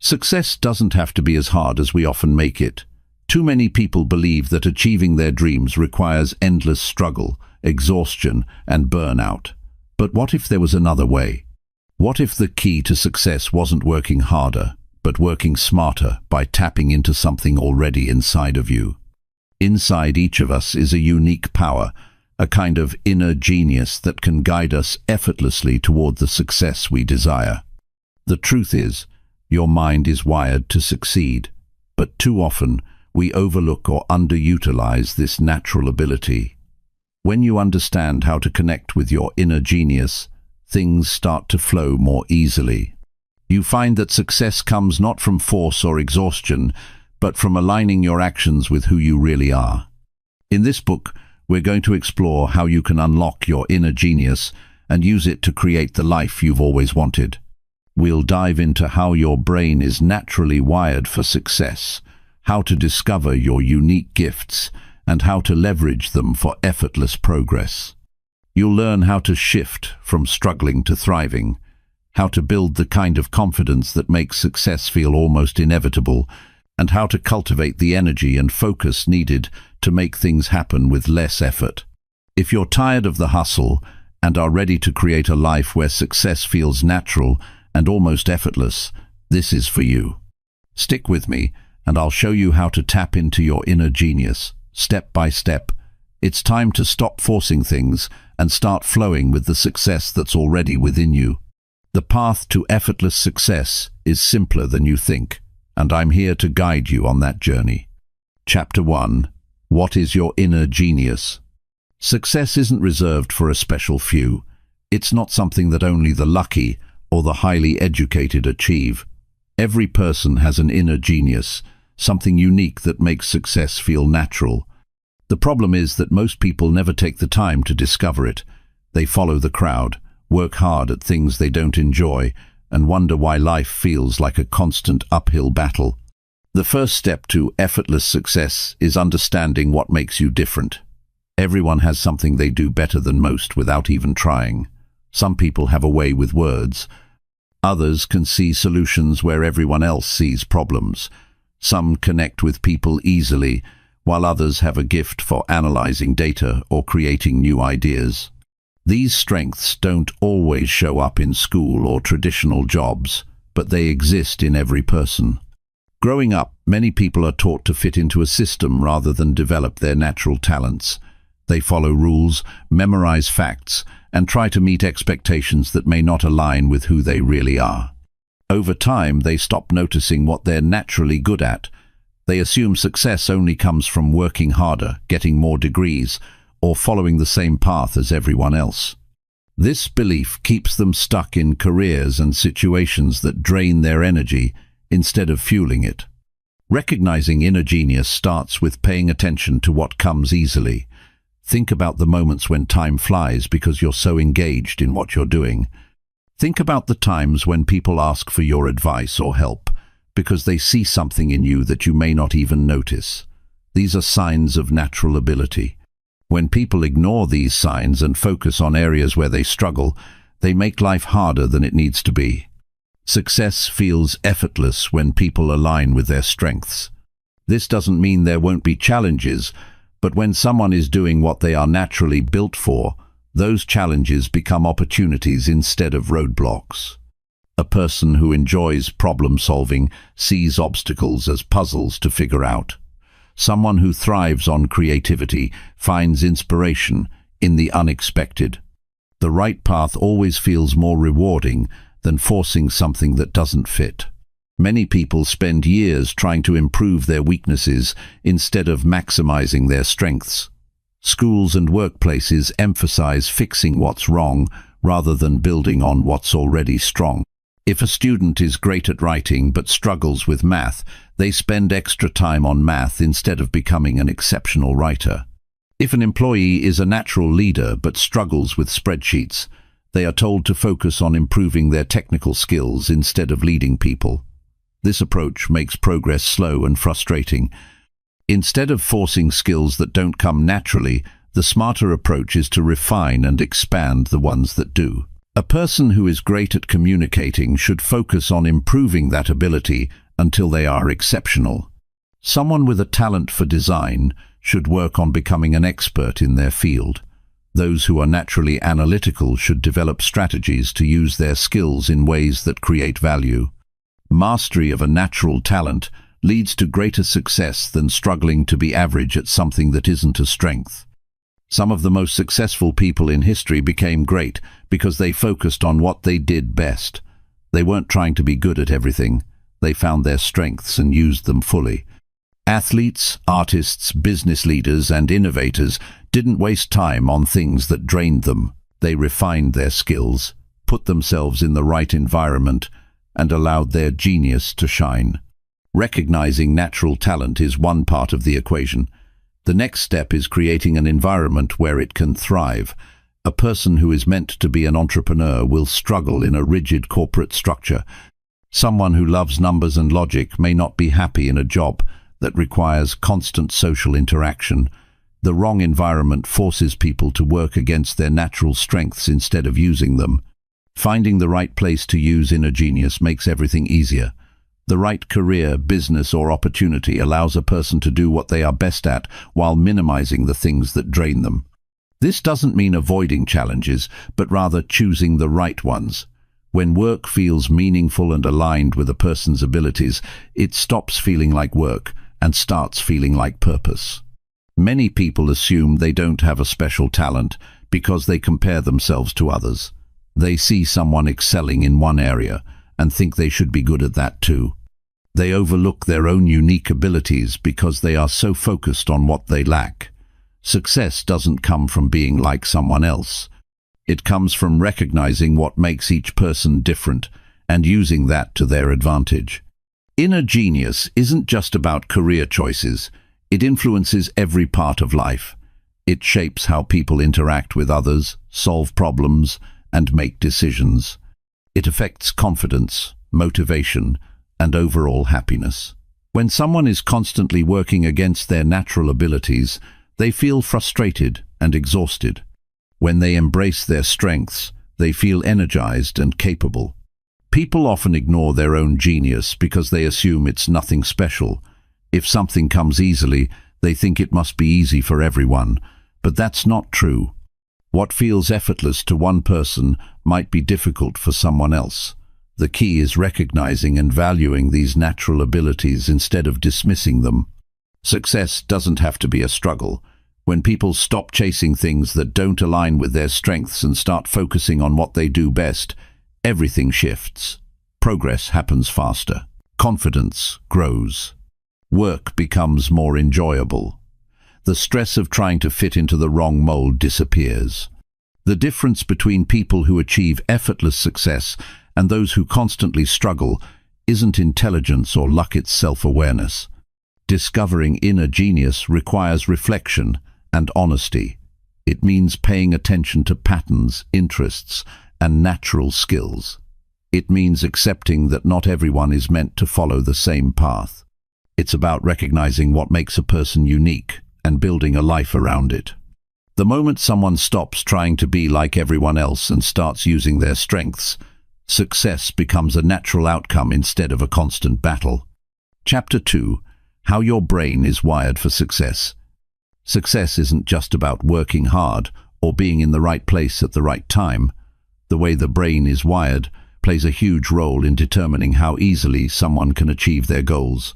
Success doesn't have to be as hard as we often make it. Too many people believe that achieving their dreams requires endless struggle, exhaustion, and burnout. But what if there was another way? What if the key to success wasn't working harder, but working smarter by tapping into something already inside of you? Inside each of us is a unique power, a kind of inner genius that can guide us effortlessly toward the success we desire. The truth is, your mind is wired to succeed, but too often we overlook or underutilize this natural ability. When you understand how to connect with your inner genius, things start to flow more easily. You find that success comes not from force or exhaustion, but from aligning your actions with who you really are. In this book, we're going to explore how you can unlock your inner genius and use it to create the life you've always wanted. We'll dive into how your brain is naturally wired for success, how to discover your unique gifts, and how to leverage them for effortless progress. You'll learn how to shift from struggling to thriving, how to build the kind of confidence that makes success feel almost inevitable, and how to cultivate the energy and focus needed to make things happen with less effort. If you're tired of the hustle and are ready to create a life where success feels natural and almost effortless, this is for you. Stick with me, and I'll show you how to tap into your inner genius, step by step. It's time to stop forcing things and start flowing with the success that's already within you. The path to effortless success is simpler than you think, and I'm here to guide you on that journey. Chapter 1. What is your inner genius? Success isn't reserved for a special few. It's not something that only the lucky or the highly educated achieve. Every person has an inner genius, something unique that makes success feel natural. The problem is that most people never take the time to discover it. They follow the crowd, work hard at things they don't enjoy, and wonder why life feels like a constant uphill battle. The first step to effortless success is understanding what makes you different. Everyone has something they do better than most without even trying. Some people have a way with words. Others can see solutions where everyone else sees problems. Some connect with people easily, while others have a gift for analyzing data or creating new ideas. These strengths don't always show up in school or traditional jobs, but they exist in every person. Growing up, many people are taught to fit into a system rather than develop their natural talents. They follow rules, memorize facts, and try to meet expectations that may not align with who they really are. Over time, they stop noticing what they're naturally good at. They assume success only comes from working harder, getting more degrees, or following the same path as everyone else. This belief keeps them stuck in careers and situations that drain their energy instead of fueling it. Recognizing inner genius starts with paying attention to what comes easily. Think about the moments when time flies because you're so engaged in what you're doing. Think about the times when people ask for your advice or help because they see something in you that you may not even notice. These are signs of natural ability. When people ignore these signs and focus on areas where they struggle, they make life harder than it needs to be. Success feels effortless when people align with their strengths. This doesn't mean there won't be challenges, but when someone is doing what they are naturally built for, those challenges become opportunities instead of roadblocks. A person who enjoys problem solving sees obstacles as puzzles to figure out. Someone who thrives on creativity finds inspiration in the unexpected. The right path always feels more rewarding than forcing something that doesn't fit. Many people spend years trying to improve their weaknesses instead of maximizing their strengths. Schools and workplaces emphasize fixing what's wrong rather than building on what's already strong. If a student is great at writing but struggles with math, they spend extra time on math instead of becoming an exceptional writer. If an employee is a natural leader but struggles with spreadsheets, they are told to focus on improving their technical skills instead of leading people. This approach makes progress slow and frustrating. Instead of forcing skills that don't come naturally, the smarter approach is to refine and expand the ones that do. A person who is great at communicating should focus on improving that ability until they are exceptional. Someone with a talent for design should work on becoming an expert in their field. Those who are naturally analytical should develop strategies to use their skills in ways that create value. Mastery of a natural talent leads to greater success than struggling to be average at something that isn't a strength. Some of the most successful people in history became great because they focused on what they did best. They weren't trying to be good at everything. They found their strengths and used them fully. Athletes, artists, business leaders, and innovators didn't waste time on things that drained them. They refined their skills, put themselves in the right environment, and allowed their genius to shine. Recognizing natural talent is one part of the equation. The next step is creating an environment where it can thrive. A person who is meant to be an entrepreneur will struggle in a rigid corporate structure. Someone who loves numbers and logic may not be happy in a job that requires constant social interaction. The wrong environment forces people to work against their natural strengths instead of using them. Finding the right place to use inner genius makes everything easier. The right career, business, or opportunity allows a person to do what they are best at while minimizing the things that drain them. This doesn't mean avoiding challenges, but rather choosing the right ones. When work feels meaningful and aligned with a person's abilities, it stops feeling like work and starts feeling like purpose. Many people assume they don't have a special talent because they compare themselves to others. They see someone excelling in one area and think they should be good at that too. They overlook their own unique abilities because they are so focused on what they lack. Success doesn't come from being like someone else. It comes from recognizing what makes each person different and using that to their advantage. Inner genius isn't just about career choices. It influences every part of life. It shapes how people interact with others, solve problems, and make decisions. It affects confidence, motivation, and overall happiness. When someone is constantly working against their natural abilities, they feel frustrated and exhausted. When they embrace their strengths, they feel energized and capable. People often ignore their own genius because they assume it's nothing special. If something comes easily, they think it must be easy for everyone, but that's not true. What feels effortless to one person might be difficult for someone else. The key is recognizing and valuing these natural abilities instead of dismissing them. Success doesn't have to be a struggle. When people stop chasing things that don't align with their strengths and start focusing on what they do best, everything shifts. Progress happens faster. Confidence grows. Work becomes more enjoyable. The stress of trying to fit into the wrong mold disappears. The difference between people who achieve effortless success and those who constantly struggle isn't intelligence or luck, it's self-awareness. Discovering inner genius requires reflection and honesty. It means paying attention to patterns, interests, and natural skills. It means accepting that not everyone is meant to follow the same path. It's about recognizing what makes a person unique and building a life around it. The moment someone stops trying to be like everyone else and starts using their strengths, success becomes a natural outcome instead of a constant battle. Chapter 2. How your brain is wired for success. Success isn't just about working hard or being in the right place at the right time. The way the brain is wired plays a huge role in determining how easily someone can achieve their goals.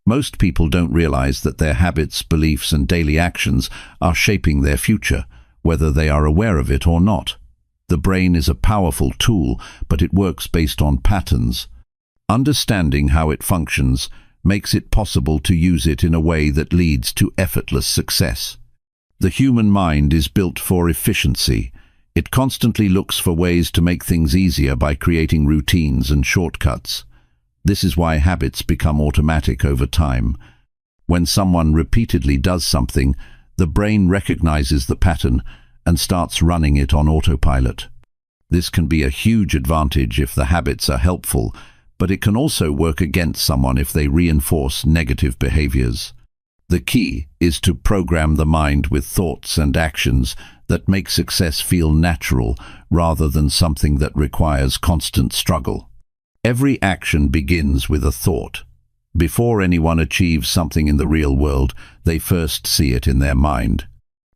Most people don't realize that their habits, beliefs, and daily actions are shaping their future, whether they are aware of it or not. The brain is a powerful tool, but it works based on patterns. Understanding how it functions makes it possible to use it in a way that leads to effortless success. The human mind is built for efficiency. It constantly looks for ways to make things easier by creating routines and shortcuts. This is why habits become automatic over time. When someone repeatedly does something, the brain recognizes the pattern and starts running it on autopilot. This can be a huge advantage if the habits are helpful, but it can also work against someone if they reinforce negative behaviors. The key is to program the mind with thoughts and actions that make success feel natural rather than something that requires constant struggle. Every action begins with a thought. Before anyone achieves something in the real world, they first see it in their mind.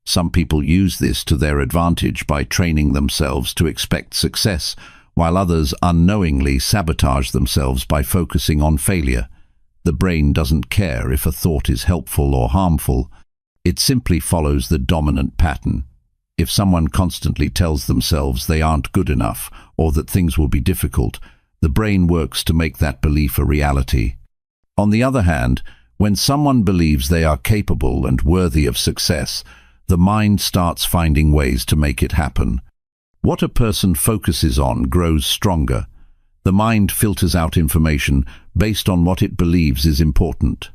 Some people use this to their advantage by training themselves to expect success, while others unknowingly sabotage themselves by focusing on failure. The brain doesn't care if a thought is helpful or harmful. It simply follows the dominant pattern. If someone constantly tells themselves they aren't good enough or that things will be difficult, the brain works to make that belief a reality. On the other hand, when someone believes they are capable and worthy of success, the mind starts finding ways to make it happen. What a person focuses on grows stronger. The mind filters out information based on what it believes is important.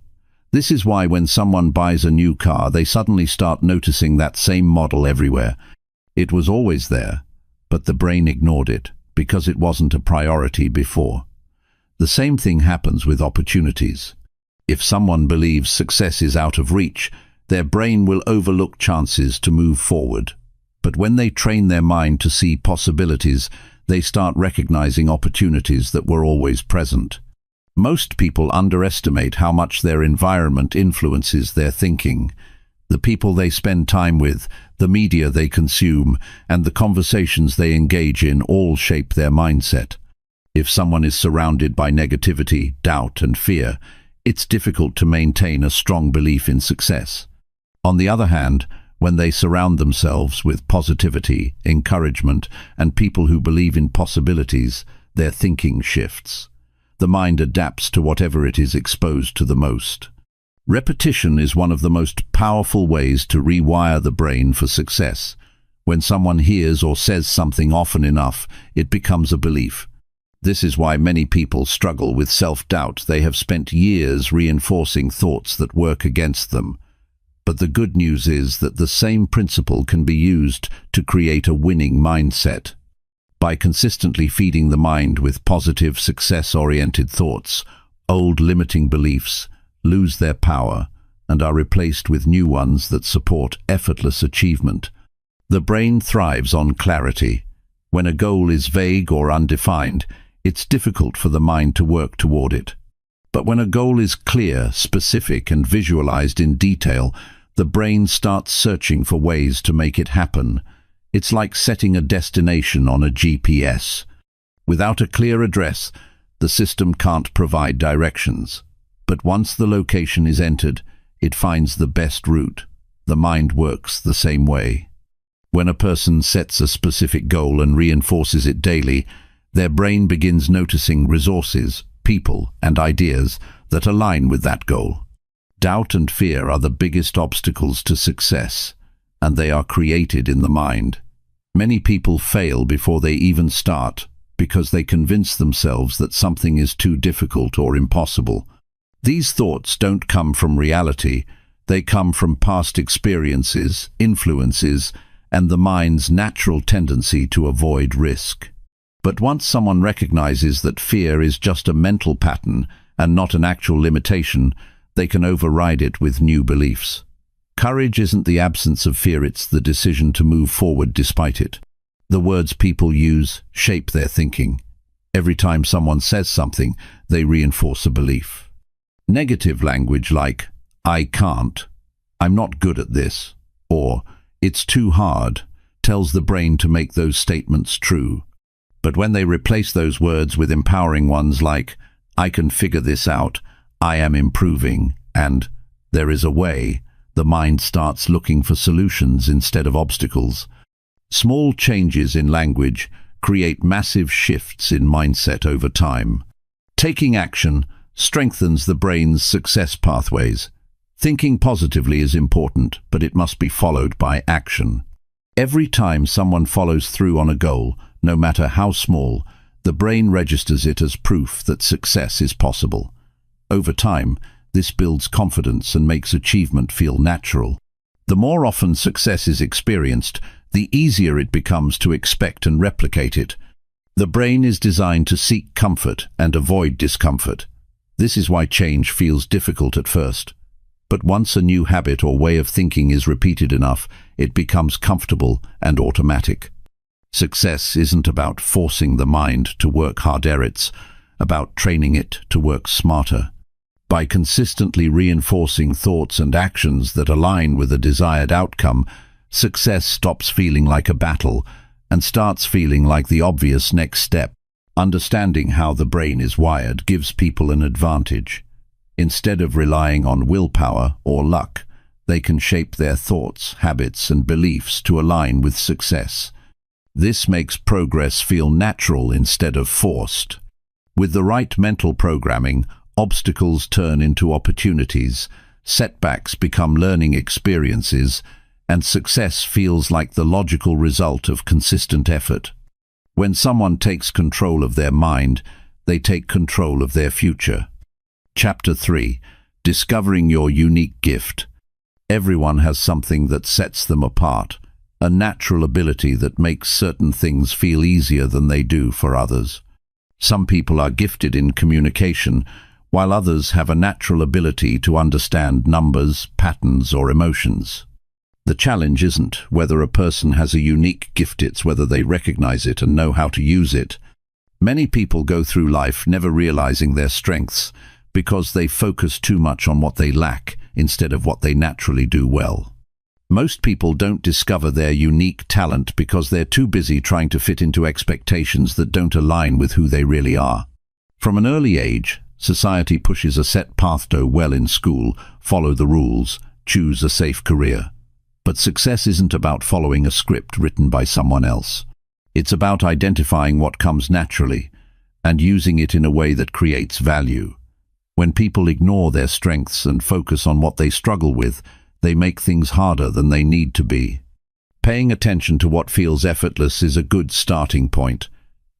This is why when someone buys a new car, they suddenly start noticing that same model everywhere. It was always there, but the brain ignored it because it wasn't a priority before. The same thing happens with opportunities. If someone believes success is out of reach, their brain will overlook chances to move forward. But when they train their mind to see possibilities, they start recognizing opportunities that were always present. Most people underestimate how much their environment influences their thinking. The people they spend time with, the media they consume, and the conversations they engage in all shape their mindset. If someone is surrounded by negativity, doubt, and fear, it's difficult to maintain a strong belief in success. On the other hand, when they surround themselves with positivity, encouragement, and people who believe in possibilities, their thinking shifts. The mind adapts to whatever it is exposed to the most. Repetition is one of the most powerful ways to rewire the brain for success. When someone hears or says something often enough, it becomes a belief. This is why many people struggle with self-doubt. They have spent years reinforcing thoughts that work against them. But the good news is that the same principle can be used to create a winning mindset. By consistently feeding the mind with positive, success-oriented thoughts, old limiting beliefs lose their power and are replaced with new ones that support effortless achievement. The brain thrives on clarity. When a goal is vague or undefined, it's difficult for the mind to work toward it. But when a goal is clear, specific, and visualized in detail, the brain starts searching for ways to make it happen. It's like setting a destination on a GPS. Without a clear address, the system can't provide directions. But once the location is entered, it finds the best route. The mind works the same way. When a person sets a specific goal and reinforces it daily, their brain begins noticing resources, people, and ideas that align with that goal. Doubt and fear are the biggest obstacles to success, and they are created in the mind. Many people fail before they even start because they convince themselves that something is too difficult or impossible. These thoughts don't come from reality. They come from past experiences, influences, and the mind's natural tendency to avoid risk. But once someone recognizes that fear is just a mental pattern and not an actual limitation, they can override it with new beliefs. Courage isn't the absence of fear, it's the decision to move forward despite it. The words people use shape their thinking. Every time someone says something, they reinforce a belief. Negative language like, "I can't," "I'm not good at this," or "it's too hard," tells the brain to make those statements true. But when they replace those words with empowering ones like, "I can figure this out," "I am improving," and "there is a way," the mind starts looking for solutions instead of obstacles. Small changes in language create massive shifts in mindset over time. Taking action strengthens the brain's success pathways. Thinking positively is important, but it must be followed by action. Every time someone follows through on a goal, no matter how small, the brain registers it as proof that success is possible. Over time, this builds confidence and makes achievement feel natural. The more often success is experienced, the easier it becomes to expect and replicate it. The brain is designed to seek comfort and avoid discomfort. This is why change feels difficult at first. But once a new habit or way of thinking is repeated enough, it becomes comfortable and automatic. Success isn't about forcing the mind to work harder, it's about training it to work smarter. By consistently reinforcing thoughts and actions that align with a desired outcome, success stops feeling like a battle and starts feeling like the obvious next step. Understanding how the brain is wired gives people an advantage. Instead of relying on willpower or luck, they can shape their thoughts, habits, and beliefs to align with success. This makes progress feel natural instead of forced. With the right mental programming, obstacles turn into opportunities, setbacks become learning experiences, and success feels like the logical result of consistent effort. When someone takes control of their mind, they take control of their future. Chapter 3. Discovering your unique gift. Everyone has something that sets them apart, a natural ability that makes certain things feel easier than they do for others. Some people are gifted in communication, while others have a natural ability to understand numbers, patterns, or emotions. The challenge isn't whether a person has a unique gift, it's whether they recognize it and know how to use it. Many people go through life never realizing their strengths because they focus too much on what they lack instead of what they naturally do well. Most people don't discover their unique talent because they're too busy trying to fit into expectations that don't align with who they really are. From an early age, society pushes a set path: do well in school, follow the rules, choose a safe career. But success isn't about following a script written by someone else. It's about identifying what comes naturally and using it in a way that creates value. When people ignore their strengths and focus on what they struggle with, they make things harder than they need to be. Paying attention to what feels effortless is a good starting point.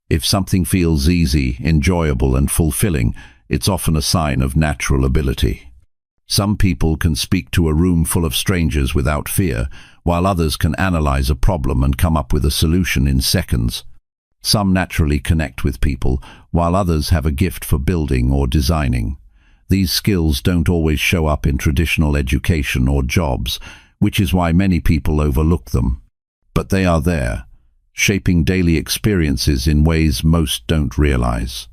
If something feels easy, enjoyable, and fulfilling, it's often a sign of natural ability. Some people can speak to a room full of strangers without fear, while others can analyze a problem and come up with a solution in seconds. Some naturally connect with people, while others have a gift for building or designing. These skills don't always show up in traditional education or jobs, which is why many people overlook them. But they are there, shaping daily experiences in ways most don't realize.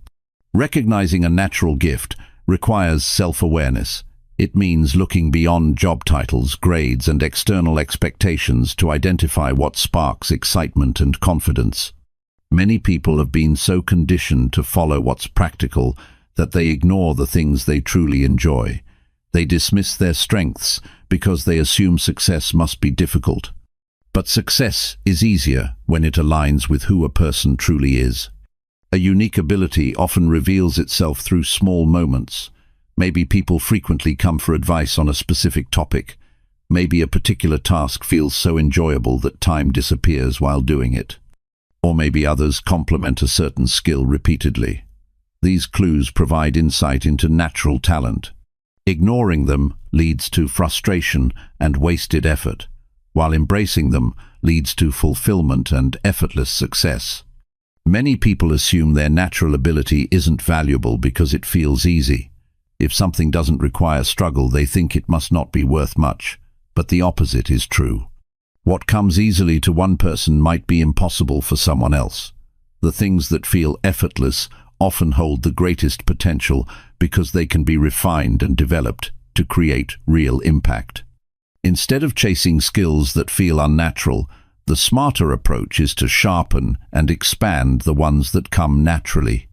Recognizing a natural gift requires self-awareness. It means looking beyond job titles, grades, and external expectations to identify what sparks excitement and confidence. Many people have been so conditioned to follow what's practical that they ignore the things they truly enjoy. They dismiss their strengths because they assume success must be difficult. But success is easier when it aligns with who a person truly is. A unique ability often reveals itself through small moments. Maybe people frequently come for advice on a specific topic. Maybe a particular task feels so enjoyable that time disappears while doing it. Or maybe others complement a certain skill repeatedly. These clues provide insight into natural talent. Ignoring them leads to frustration and wasted effort, while embracing them leads to fulfillment and effortless success. Many people assume their natural ability isn't valuable because it feels easy. If something doesn't require struggle, they think it must not be worth much, but the opposite is true. What comes easily to one person might be impossible for someone else. The things that feel effortless often hold the greatest potential because they can be refined and developed to create real impact. Instead of chasing skills that feel unnatural, the smarter approach is to sharpen and expand the ones that come naturally.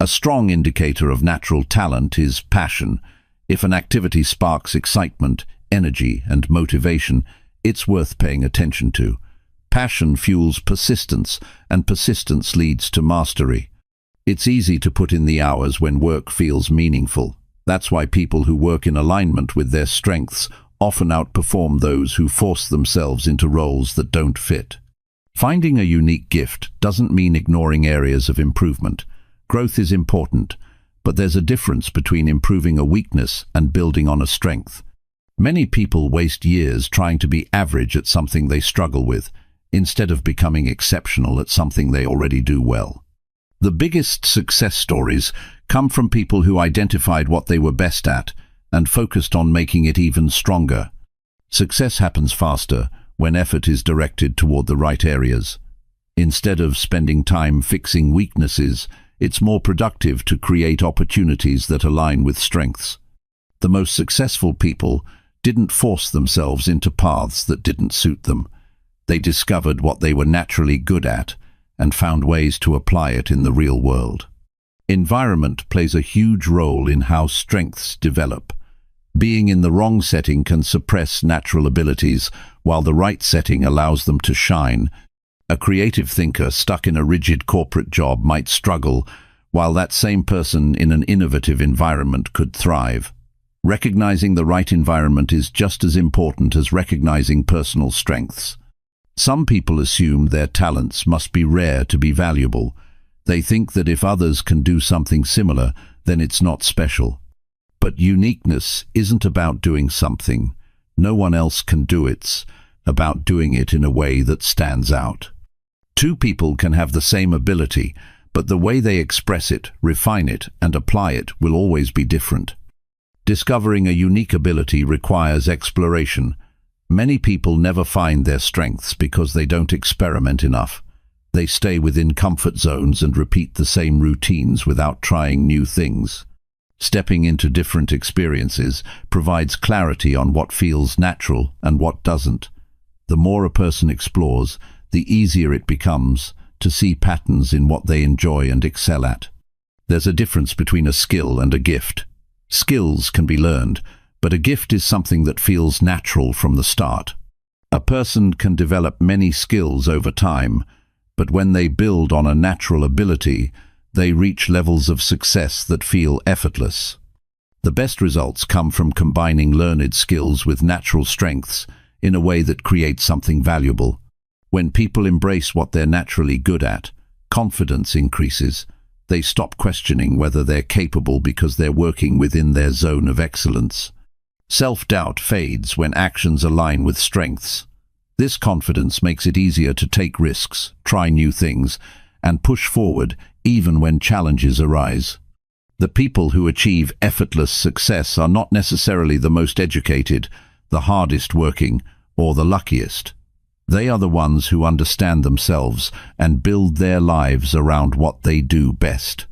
A strong indicator of natural talent is passion. If an activity sparks excitement, energy, and motivation, it's worth paying attention to. Passion fuels persistence, and persistence leads to mastery. It's easy to put in the hours when work feels meaningful. That's why people who work in alignment with their strengths often outperform those who force themselves into roles that don't fit. Finding a unique gift doesn't mean ignoring areas of improvement. Growth is important, but there's a difference between improving a weakness and building on a strength. Many people waste years trying to be average at something they struggle with, instead of becoming exceptional at something they already do well. The biggest success stories come from people who identified what they were best at and focused on making it even stronger. Success happens faster when effort is directed toward the right areas. Instead of spending time fixing weaknesses, it's more productive to create opportunities that align with strengths. The most successful people didn't force themselves into paths that didn't suit them. They discovered what they were naturally good at and found ways to apply it in the real world. Environment plays a huge role in how strengths develop. Being in the wrong setting can suppress natural abilities, while the right setting allows them to shine. A creative thinker stuck in a rigid corporate job might struggle, while that same person in an innovative environment could thrive. Recognizing the right environment is just as important as recognizing personal strengths. Some people assume their talents must be rare to be valuable. They think that if others can do something similar, then it's not special. But uniqueness isn't about doing something no one else can do. It's about doing it in a way that stands out. Two people can have the same ability, but the way they express it, refine it, and apply it will always be different. Discovering a unique ability requires exploration. Many people never find their strengths because they don't experiment enough. They stay within comfort zones and repeat the same routines without trying new things. Stepping into different experiences provides clarity on what feels natural and what doesn't. The more a person explores, the easier it becomes to see patterns in what they enjoy and excel at. There's a difference between a skill and a gift. Skills can be learned, but a gift is something that feels natural from the start. A person can develop many skills over time, but when they build on a natural ability, they reach levels of success that feel effortless. The best results come from combining learned skills with natural strengths in a way that creates something valuable. When people embrace what they're naturally good at, confidence increases. They stop questioning whether they're capable because they're working within their zone of excellence. Self-doubt fades when actions align with strengths. This confidence makes it easier to take risks, try new things, and push forward even when challenges arise. The people who achieve effortless success are not necessarily the most educated, the hardest working, or the luckiest. They are the ones who understand themselves and build their lives around what they do best.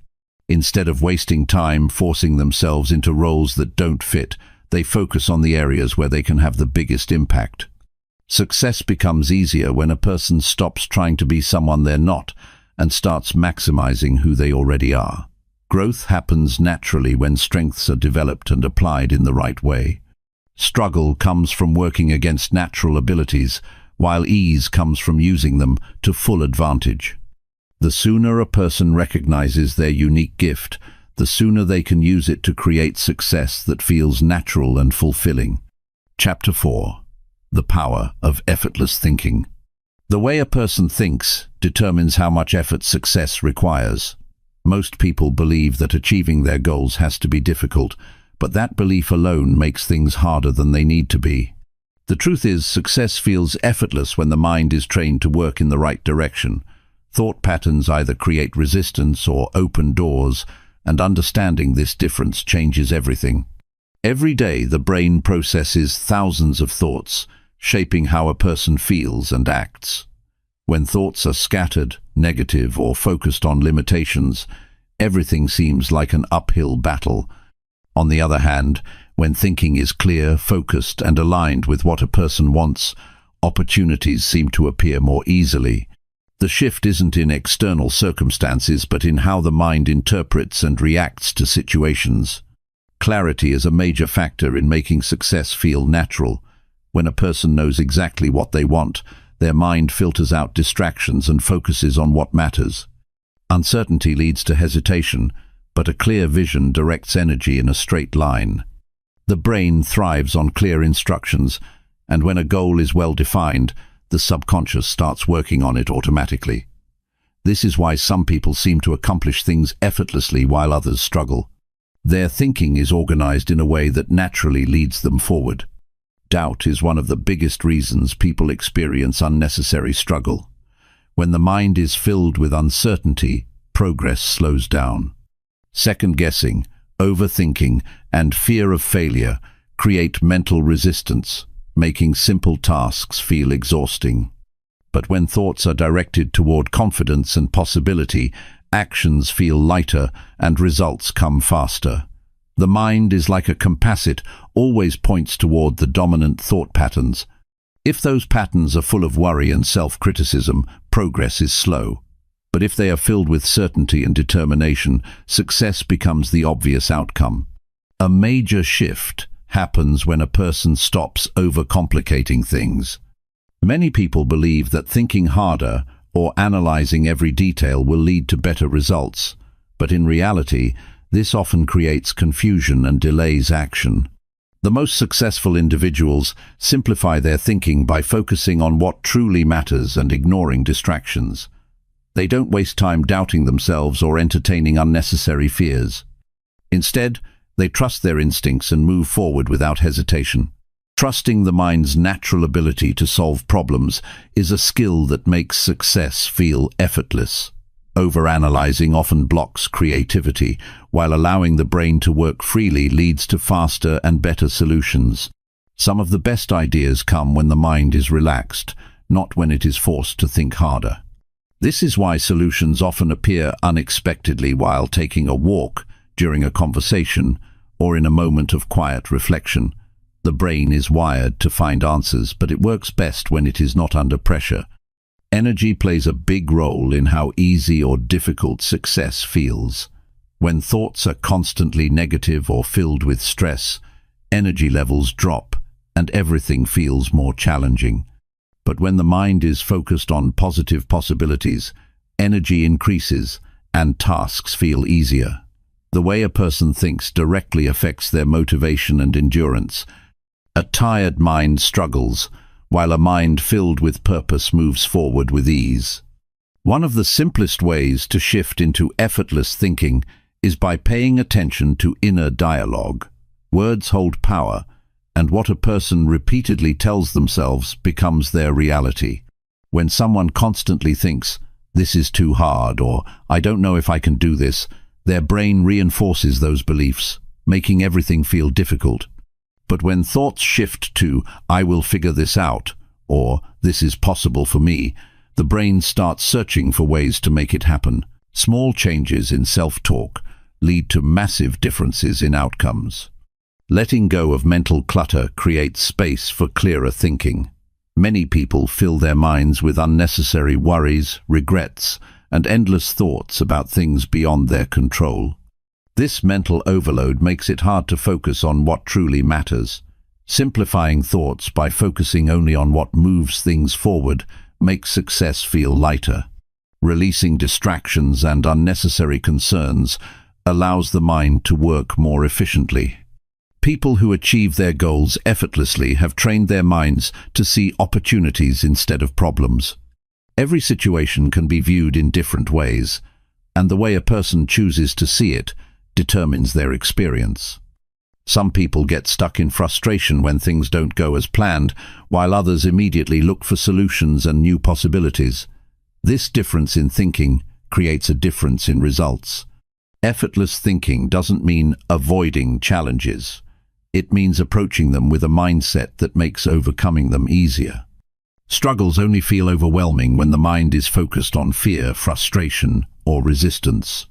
Instead of wasting time forcing themselves into roles that don't fit, they focus on the areas where they can have the biggest impact. Success becomes easier when a person stops trying to be someone they're not and starts maximizing who they already are. Growth happens naturally when strengths are developed and applied in the right way. Struggle comes from working against natural abilities, while ease comes from using them to full advantage. The sooner a person recognizes their unique gift, the sooner they can use it to create success that feels natural and fulfilling. Chapter 4. The Power of Effortless Thinking. The way a person thinks determines how much effort success requires. Most people believe that achieving their goals has to be difficult, but that belief alone makes things harder than they need to be. The truth is, success feels effortless when the mind is trained to work in the right direction. Thought patterns either create resistance or open doors, and understanding this difference changes everything. Every day, the brain processes thousands of thoughts, shaping how a person feels and acts. When thoughts are scattered, negative, or focused on limitations, everything seems like an uphill battle. On the other hand, when thinking is clear, focused, and aligned with what a person wants, opportunities seem to appear more easily. The shift isn't in external circumstances, but in how the mind interprets and reacts to situations. Clarity is a major factor in making success feel natural. When a person knows exactly what they want, their mind filters out distractions and focuses on what matters. Uncertainty leads to hesitation, but a clear vision directs energy in a straight line. The brain thrives on clear instructions, and when a goal is well defined, the subconscious starts working on it automatically. This is why some people seem to accomplish things effortlessly while others struggle. Their thinking is organized in a way that naturally leads them forward. Doubt is one of the biggest reasons people experience unnecessary struggle. When the mind is filled with uncertainty, progress slows down. Second-guessing, overthinking, and fear of failure create mental resistance, making simple tasks feel exhausting. But when thoughts are directed toward confidence and possibility, actions feel lighter and results come faster. The mind is like a compass, it always points toward the dominant thought patterns. If those patterns are full of worry and self-criticism, progress is slow. But if they are filled with certainty and determination, success becomes the obvious outcome. A major shift happens when a person stops overcomplicating things. Many people believe that thinking harder or analyzing every detail will lead to better results, but in reality, this often creates confusion and delays action. The most successful individuals simplify their thinking by focusing on what truly matters and ignoring distractions. They don't waste time doubting themselves or entertaining unnecessary fears. Instead, they trust their instincts and move forward without hesitation. Trusting the mind's natural ability to solve problems is a skill that makes success feel effortless. Overanalyzing often blocks creativity, while allowing the brain to work freely leads to faster and better solutions. Some of the best ideas come when the mind is relaxed, not when it is forced to think harder. This is why solutions often appear unexpectedly while taking a walk, during a conversation, or in a moment of quiet reflection. The brain is wired to find answers, but it works best when it is not under pressure. Energy plays a big role in how easy or difficult success feels. When thoughts are constantly negative or filled with stress, energy levels drop and everything feels more challenging. But when the mind is focused on positive possibilities, energy increases and tasks feel easier. The way a person thinks directly affects their motivation and endurance. A tired mind struggles, while a mind filled with purpose moves forward with ease. One of the simplest ways to shift into effortless thinking is by paying attention to inner dialogue. Words hold power, and what a person repeatedly tells themselves becomes their reality. When someone constantly thinks, "This is too hard," or "I don't know if I can do this," their brain reinforces those beliefs, making everything feel difficult. But when thoughts shift to, "I will figure this out," or "This is possible for me," the brain starts searching for ways to make it happen. Small changes in self-talk lead to massive differences in outcomes. Letting go of mental clutter creates space for clearer thinking. Many people fill their minds with unnecessary worries, regrets, and endless thoughts about things beyond their control. This mental overload makes it hard to focus on what truly matters. Simplifying thoughts by focusing only on what moves things forward makes success feel lighter. Releasing distractions and unnecessary concerns allows the mind to work more efficiently. People who achieve their goals effortlessly have trained their minds to see opportunities instead of problems. Every situation can be viewed in different ways, and the way a person chooses to see it determines their experience. Some people get stuck in frustration when things don't go as planned, while others immediately look for solutions and new possibilities. This difference in thinking creates a difference in results. Effortless thinking doesn't mean avoiding challenges. It means approaching them with a mindset that makes overcoming them easier. Struggles only feel overwhelming when the mind is focused on fear, frustration, or resistance.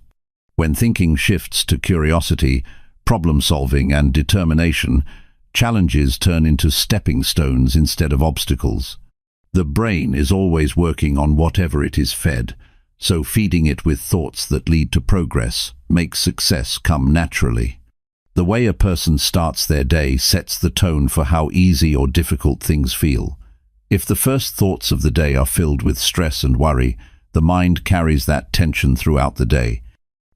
When thinking shifts to curiosity, problem-solving, and determination, challenges turn into stepping stones instead of obstacles. The brain is always working on whatever it is fed, so feeding it with thoughts that lead to progress makes success come naturally. The way a person starts their day sets the tone for how easy or difficult things feel. If the first thoughts of the day are filled with stress and worry, the mind carries that tension throughout the day.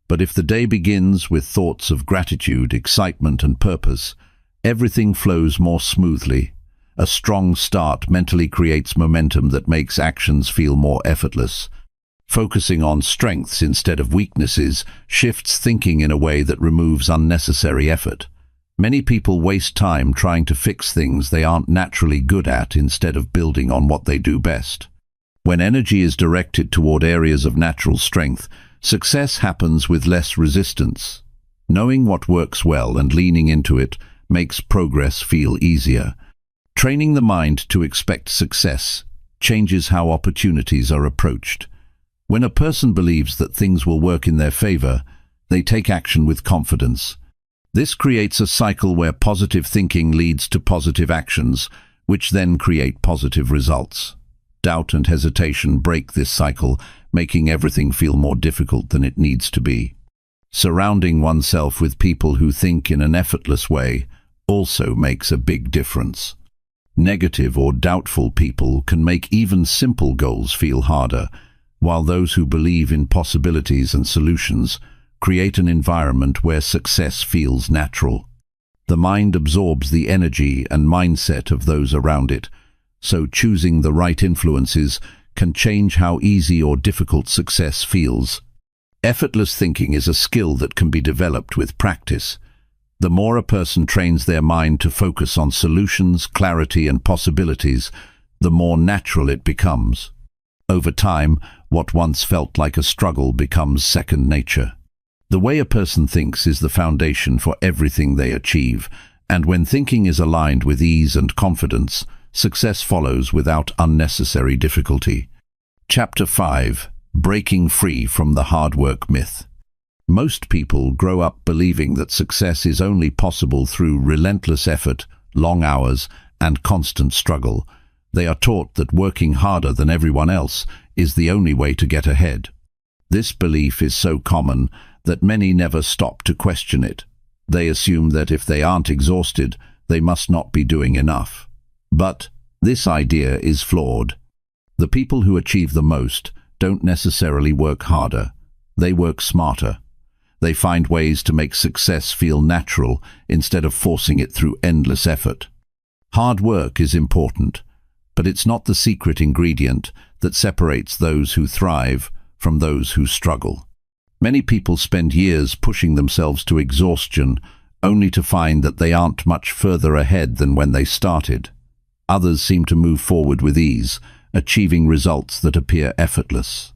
But if the day begins with thoughts of gratitude, excitement, and purpose, everything flows more smoothly. A strong start mentally creates momentum that makes actions feel more effortless. Focusing on strengths instead of weaknesses shifts thinking in a way that removes unnecessary effort. Many people waste time trying to fix things they aren't naturally good at instead of building on what they do best. When energy is directed toward areas of natural strength, success happens with less resistance. Knowing what works well and leaning into it makes progress feel easier. Training the mind to expect success changes how opportunities are approached. When a person believes that things will work in their favor, they take action with confidence. This creates a cycle where positive thinking leads to positive actions, which then create positive results. Doubt and hesitation break this cycle, making everything feel more difficult than it needs to be. Surrounding oneself with people who think in an effortless way also makes a big difference. Negative or doubtful people can make even simple goals feel harder, while those who believe in possibilities and solutions create an environment where success feels natural. The mind absorbs the energy and mindset of those around it, so choosing the right influences can change how easy or difficult success feels. Effortless thinking is a skill that can be developed with practice. The more a person trains their mind to focus on solutions, clarity, and possibilities, the more natural it becomes. Over time, what once felt like a struggle becomes second nature. The way a person thinks is the foundation for everything they achieve, and when thinking is aligned with ease and confidence, success follows without unnecessary difficulty. Chapter 5. Breaking free from the hard work myth. Most people grow up believing that success is only possible through relentless effort, long hours, and constant struggle. They are taught that working harder than everyone else is the only way to get ahead. This belief is so common that many never stop to question it. They assume that if they aren't exhausted, they must not be doing enough. But this idea is flawed. The people who achieve the most don't necessarily work harder. They work smarter. They find ways to make success feel natural instead of forcing it through endless effort. Hard work is important, but it's not the secret ingredient that separates those who thrive from those who struggle. Many people spend years pushing themselves to exhaustion, only to find that they aren't much further ahead than when they started. Others seem to move forward with ease, achieving results that appear effortless.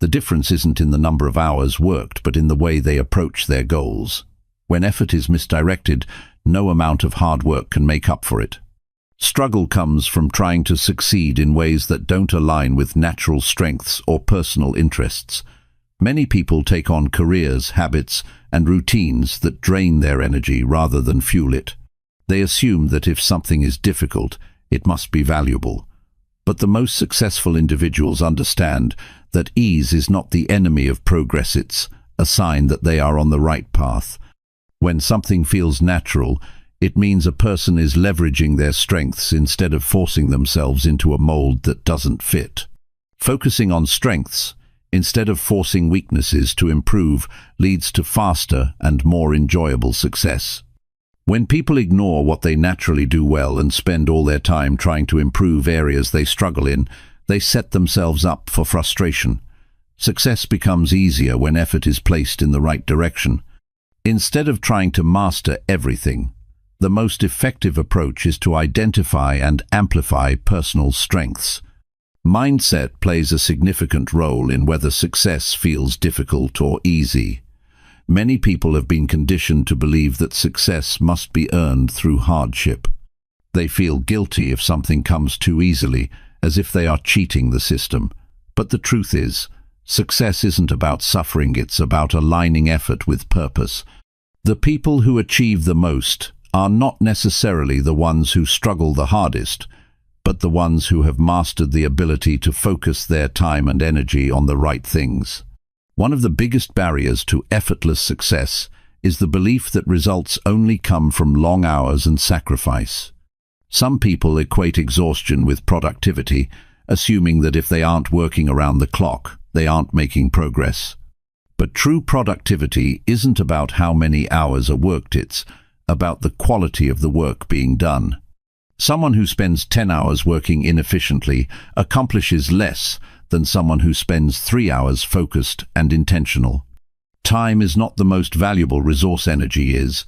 The difference isn't in the number of hours worked, but in the way they approach their goals. When effort is misdirected, no amount of hard work can make up for it. Struggle comes from trying to succeed in ways that don't align with natural strengths or personal interests. Many people take on careers, habits, and routines that drain their energy rather than fuel it. They assume that if something is difficult, it must be valuable. But the most successful individuals understand that ease is not the enemy of progress, it's a sign that they are on the right path. When something feels natural, it means a person is leveraging their strengths instead of forcing themselves into a mold that doesn't fit. Focusing on strengths instead of forcing weaknesses to improve leads to faster and more enjoyable success. When people ignore what they naturally do well and spend all their time trying to improve areas they struggle in, they set themselves up for frustration. Success becomes easier when effort is placed in the right direction. Instead of trying to master everything, the most effective approach is to identify and amplify personal strengths. Mindset plays a significant role in whether success feels difficult or easy. Many people have been conditioned to believe that success must be earned through hardship. They feel guilty if something comes too easily, as if they are cheating the system. But the truth is, success isn't about suffering, it's about aligning effort with purpose. The people who achieve the most are not necessarily the ones who struggle the hardest, but the ones who have mastered the ability to focus their time and energy on the right things. One of the biggest barriers to effortless success is the belief that results only come from long hours and sacrifice. Some people equate exhaustion with productivity, assuming that if they aren't working around the clock, they aren't making progress. But true productivity isn't about how many hours are worked, it's about the quality of the work being done. Someone who spends 10 hours working inefficiently accomplishes less than someone who spends 3 hours focused and intentional. Time is not the most valuable resource, energy is.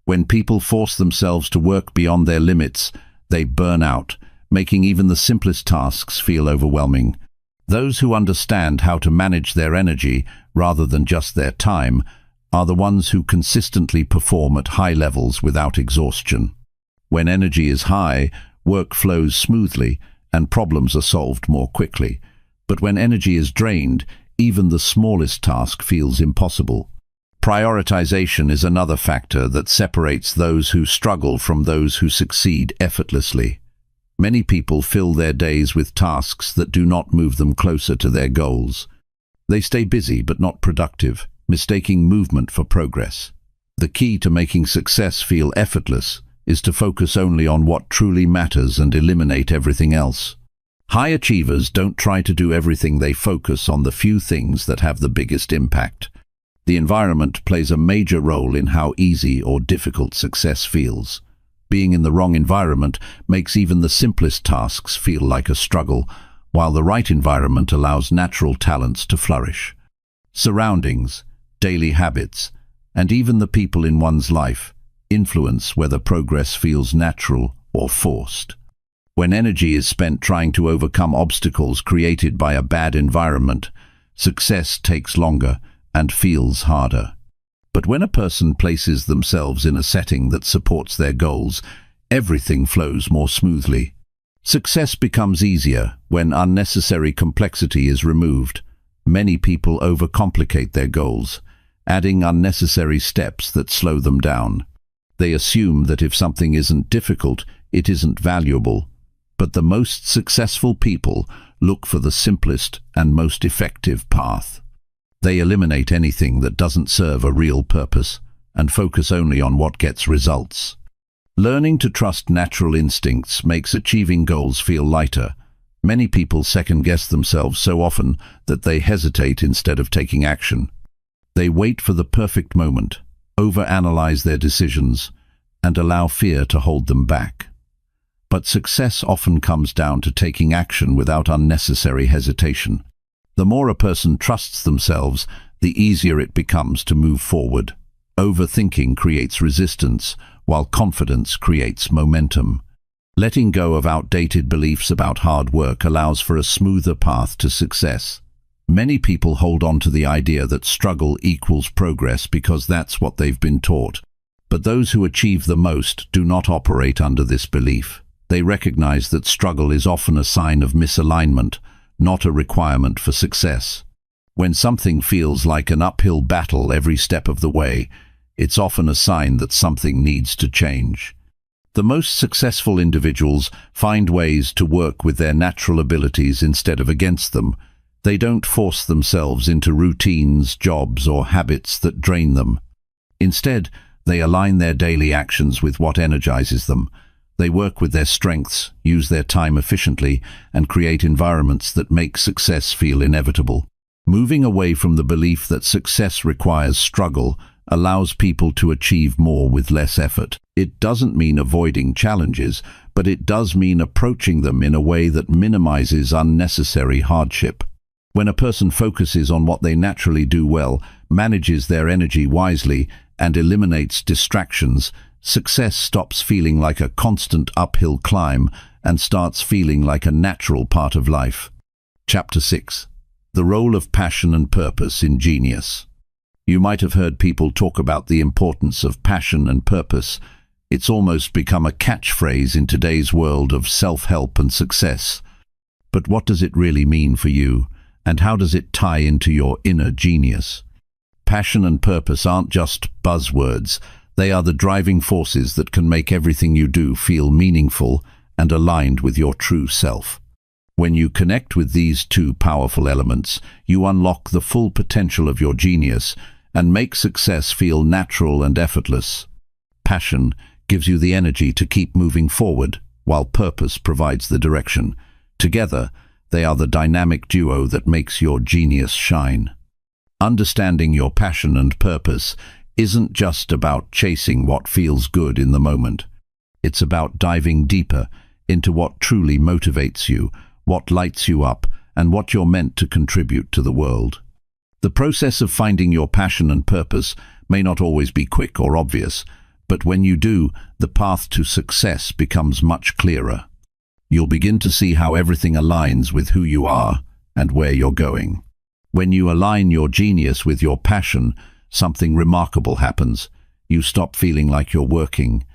When people force themselves to work beyond their limits, they burn out, making even the simplest tasks feel overwhelming. Those who understand how to manage their energy rather than just their time are the ones who consistently perform at high levels without exhaustion. When energy is high, work flows smoothly and problems are solved more quickly. But when energy is drained, even the smallest task feels impossible. Prioritization is another factor that separates those who struggle from those who succeed effortlessly. Many people fill their days with tasks that do not move them closer to their goals. They stay busy but not productive, mistaking movement for progress. The key to making success feel effortless is to focus only on what truly matters and eliminate everything else. High achievers don't try to do everything, they focus on the few things that have the biggest impact. The environment plays a major role in how easy or difficult success feels. Being in the wrong environment makes even the simplest tasks feel like a struggle, while the right environment allows natural talents to flourish. Surroundings, daily habits, and even the people in one's life influence whether progress feels natural or forced. When energy is spent trying to overcome obstacles created by a bad environment, success takes longer and feels harder. But when a person places themselves in a setting that supports their goals, everything flows more smoothly. Success becomes easier when unnecessary complexity is removed. Many people overcomplicate their goals, adding unnecessary steps that slow them down. They assume that if something isn't difficult, it isn't valuable. But the most successful people look for the simplest and most effective path. They eliminate anything that doesn't serve a real purpose and focus only on what gets results. Learning to trust natural instincts makes achieving goals feel lighter. Many people second-guess themselves so often that they hesitate instead of taking action. They wait for the perfect moment, overanalyze their decisions, and allow fear to hold them back. But success often comes down to taking action without unnecessary hesitation. The more a person trusts themselves, the easier it becomes to move forward. Overthinking creates resistance, while confidence creates momentum. Letting go of outdated beliefs about hard work allows for a smoother path to success. Many people hold on to the idea that struggle equals progress because that's what they've been taught. But those who achieve the most do not operate under this belief. They recognize that struggle is often a sign of misalignment, not a requirement for success. When something feels like an uphill battle every step of the way, it's often a sign that something needs to change. The most successful individuals find ways to work with their natural abilities instead of against them. They don't force themselves into routines, jobs, or habits that drain them. Instead, they align their daily actions with what energizes them. They work with their strengths, use their time efficiently, and create environments that make success feel inevitable. Moving away from the belief that success requires struggle allows people to achieve more with less effort. It doesn't mean avoiding challenges, but it does mean approaching them in a way that minimizes unnecessary hardship. When a person focuses on what they naturally do well, manages their energy wisely, and eliminates distractions, success stops feeling like a constant uphill climb and starts feeling like a natural part of life. Chapter 6. The role of passion and purpose in genius. You might have heard people talk about the importance of passion and purpose. It's almost become a catchphrase in today's world of self-help and success. But what does it really mean for you, and how does it tie into your inner genius? Passion and purpose aren't just buzzwords. They are the driving forces that can make everything you do feel meaningful and aligned with your true self. When you connect with these two powerful elements, you unlock the full potential of your genius and make success feel natural and effortless. Passion gives you the energy to keep moving forward, while purpose provides the direction. Together, they are the dynamic duo that makes your genius shine. Understanding your passion and purpose isn't just about chasing what feels good in the moment. It's about diving deeper into what truly motivates you, what lights you up, and what you're meant to contribute to the world. The process of finding your passion and purpose may not always be quick or obvious, but when you do, the path to success becomes much clearer. You'll begin to see how everything aligns with who you are and where you're going. When you align your genius with your passion, something remarkable happens. You stop feeling like you're working.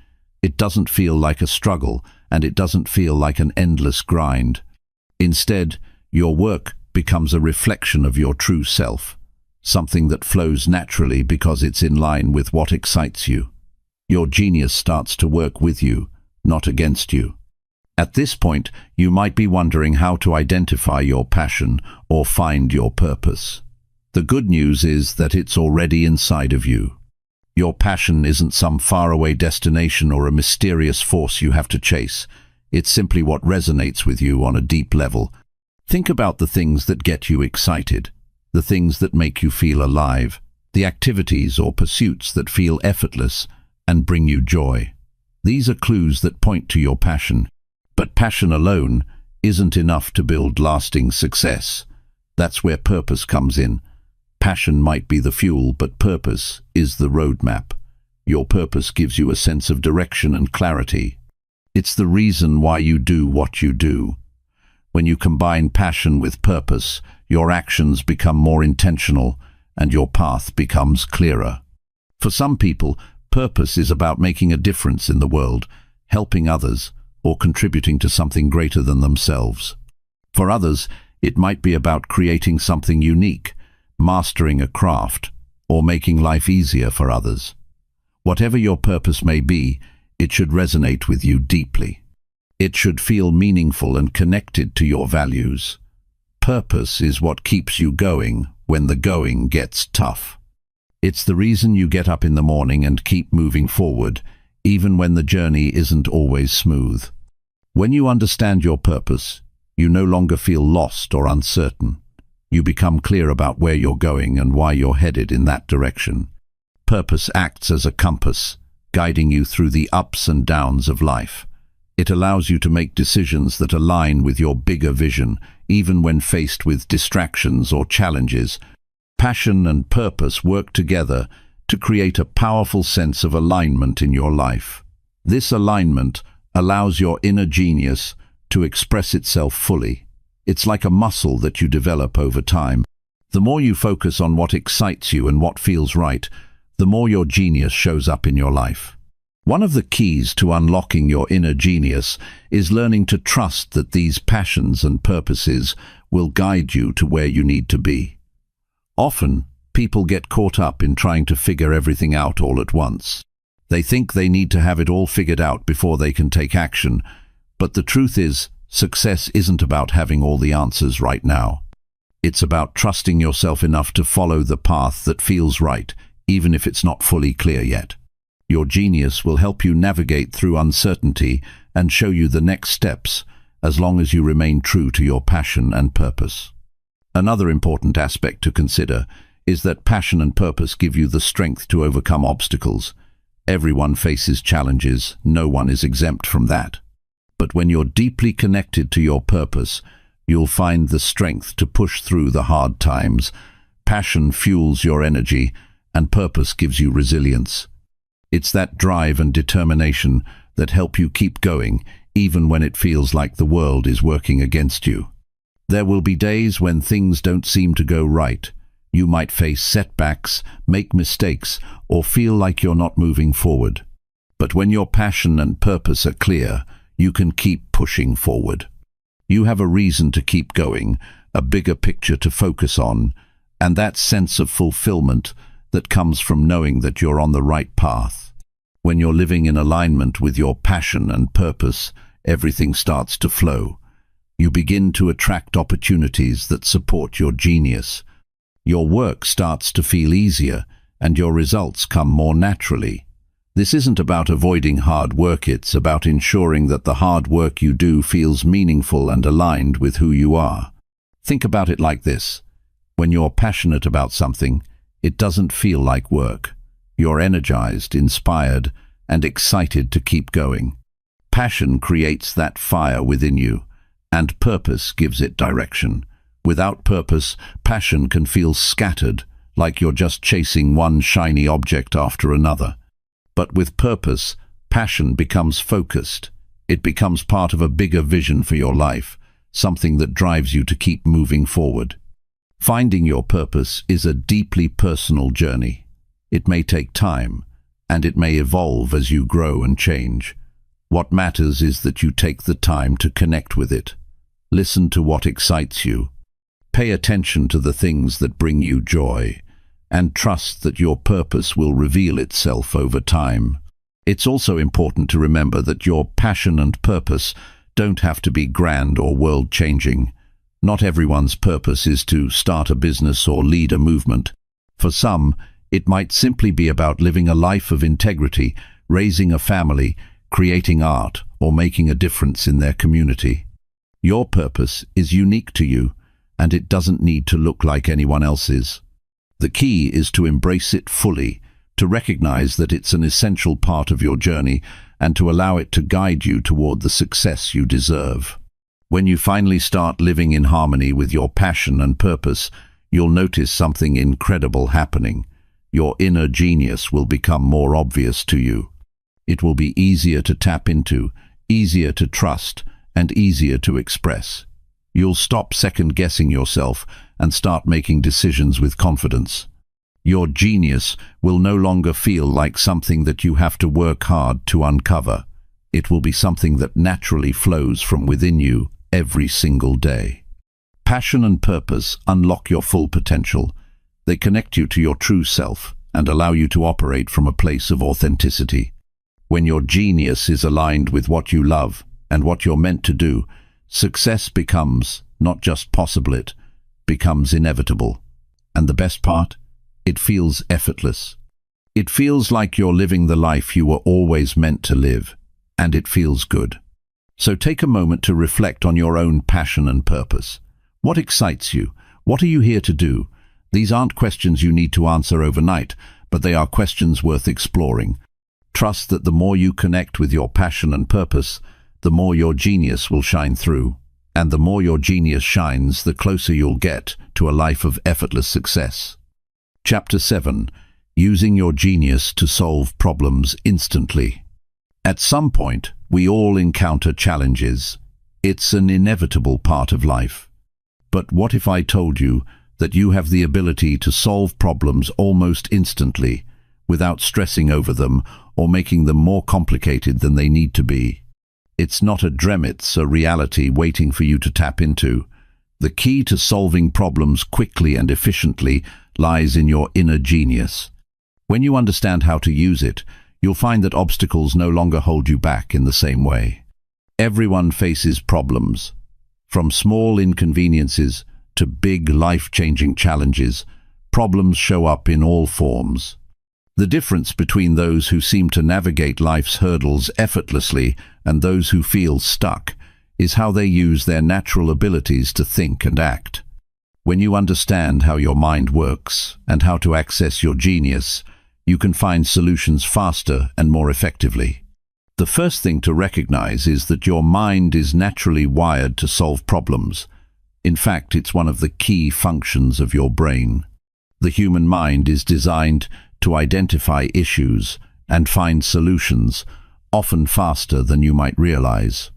It doesn't feel like a struggle, and it doesn't feel like an endless grind. Instead, your work becomes a reflection of your true self, something that flows naturally because it's in line with what excites you. Your genius starts to work with you, not against you. At this point, you might be wondering how to identify your passion or find your purpose. The good news is that it's already inside of you. Your passion isn't some faraway destination or a mysterious force you have to chase. It's simply what resonates with you on a deep level. Think about the things that get you excited, the things that make you feel alive, the activities or pursuits that feel effortless and bring you joy. These are clues that point to your passion. But passion alone isn't enough to build lasting success. That's where purpose comes in. Passion might be the fuel, but purpose is the roadmap. Your purpose gives you a sense of direction and clarity. It's the reason why you do what you do. When you combine passion with purpose, your actions become more intentional and your path becomes clearer. For some people, purpose is about making a difference in the world, helping others, or contributing to something greater than themselves. For others, it might be about creating something unique, mastering a craft, or making life easier for others. Whatever your purpose may be, it should resonate with you deeply. It should feel meaningful and connected to your values. Purpose is what keeps you going when the going gets tough. It's the reason you get up in the morning and keep moving forward, even when the journey isn't always smooth. When you understand your purpose, you no longer feel lost or uncertain. You become clear about where you're going and why you're headed in that direction. Purpose acts as a compass, guiding you through the ups and downs of life. It allows you to make decisions that align with your bigger vision, even when faced with distractions or challenges. Passion and purpose work together to create a powerful sense of alignment in your life. This alignment allows your inner genius to express itself fully. It's like a muscle that you develop over time. The more you focus on what excites you and what feels right, the more your genius shows up in your life. One of the keys to unlocking your inner genius is learning to trust that these passions and purposes will guide you to where you need to be. Often, people get caught up in trying to figure everything out all at once. They think they need to have it all figured out before they can take action, but the truth is, success isn't about having all the answers right now. It's about trusting yourself enough to follow the path that feels right, even if it's not fully clear yet. Your genius will help you navigate through uncertainty and show you the next steps, as long as you remain true to your passion and purpose. Another important aspect to consider is that passion and purpose give you the strength to overcome obstacles. Everyone faces challenges, no one is exempt from that. But when you're deeply connected to your purpose, you'll find the strength to push through the hard times. Passion fuels your energy, and purpose gives you resilience. It's that drive and determination that help you keep going, even when it feels like the world is working against you. There will be days when things don't seem to go right. You might face setbacks, make mistakes, or feel like you're not moving forward. But when your passion and purpose are clear, you can keep pushing forward. You have a reason to keep going, a bigger picture to focus on, and that sense of fulfillment that comes from knowing that you're on the right path. When you're living in alignment with your passion and purpose, everything starts to flow. You begin to attract opportunities that support your genius. Your work starts to feel easier, and your results come more naturally. This isn't about avoiding hard work, it's about ensuring that the hard work you do feels meaningful and aligned with who you are. Think about it like this. When you're passionate about something, it doesn't feel like work. You're energized, inspired, and excited to keep going. Passion creates that fire within you, and purpose gives it direction. Without purpose, passion can feel scattered, like you're just chasing one shiny object after another. But with purpose, passion becomes focused. It becomes part of a bigger vision for your life, something that drives you to keep moving forward. Finding your purpose is a deeply personal journey. It may take time, and it may evolve as you grow and change. What matters is that you take the time to connect with it. Listen to what excites you. Pay attention to the things that bring you joy, and trust that your purpose will reveal itself over time. It's also important to remember that your passion and purpose don't have to be grand or world-changing. Not everyone's purpose is to start a business or lead a movement. For some, it might simply be about living a life of integrity, raising a family, creating art, or making a difference in their community. Your purpose is unique to you, and it doesn't need to look like anyone else's. The key is to embrace it fully, to recognize that it's an essential part of your journey, and to allow it to guide you toward the success you deserve. When you finally start living in harmony with your passion and purpose, you'll notice something incredible happening. Your inner genius will become more obvious to you. It will be easier to tap into, easier to trust, and easier to express. You'll stop second-guessing yourself and start making decisions with confidence. Your genius will no longer feel like something that you have to work hard to uncover. It will be something that naturally flows from within you every single day. Passion and purpose unlock your full potential. They connect you to your true self and allow you to operate from a place of authenticity. When your genius is aligned with what you love and what you're meant to do, success becomes not just possible, it becomes inevitable. And the best part? It feels effortless. It feels like you're living the life you were always meant to live, and it feels good. So take a moment to reflect on your own passion and purpose. What excites you? What are you here to do? These aren't questions you need to answer overnight, but they are questions worth exploring. Trust that the more you connect with your passion and purpose, the more your genius will shine through. And the more your genius shines, the closer you'll get to a life of effortless success. Chapter 7. Using your genius to solve problems instantly. At some point, we all encounter challenges. It's an inevitable part of life. But what if I told you that you have the ability to solve problems almost instantly, without stressing over them or making them more complicated than they need to be? It's not a dream, it's a reality waiting for you to tap into. The key to solving problems quickly and efficiently lies in your inner genius. When you understand how to use it, you'll find that obstacles no longer hold you back in the same way. Everyone faces problems. From small inconveniences to big life-changing challenges, problems show up in all forms. The difference between those who seem to navigate life's hurdles effortlessly and those who feel stuck is how they use their natural abilities to think and act. When you understand how your mind works and how to access your genius, you can find solutions faster and more effectively. The first thing to recognize is that your mind is naturally wired to solve problems. In fact, it's one of the key functions of your brain. The human mind is designed to identify issues and find solutions, often faster than you might realize.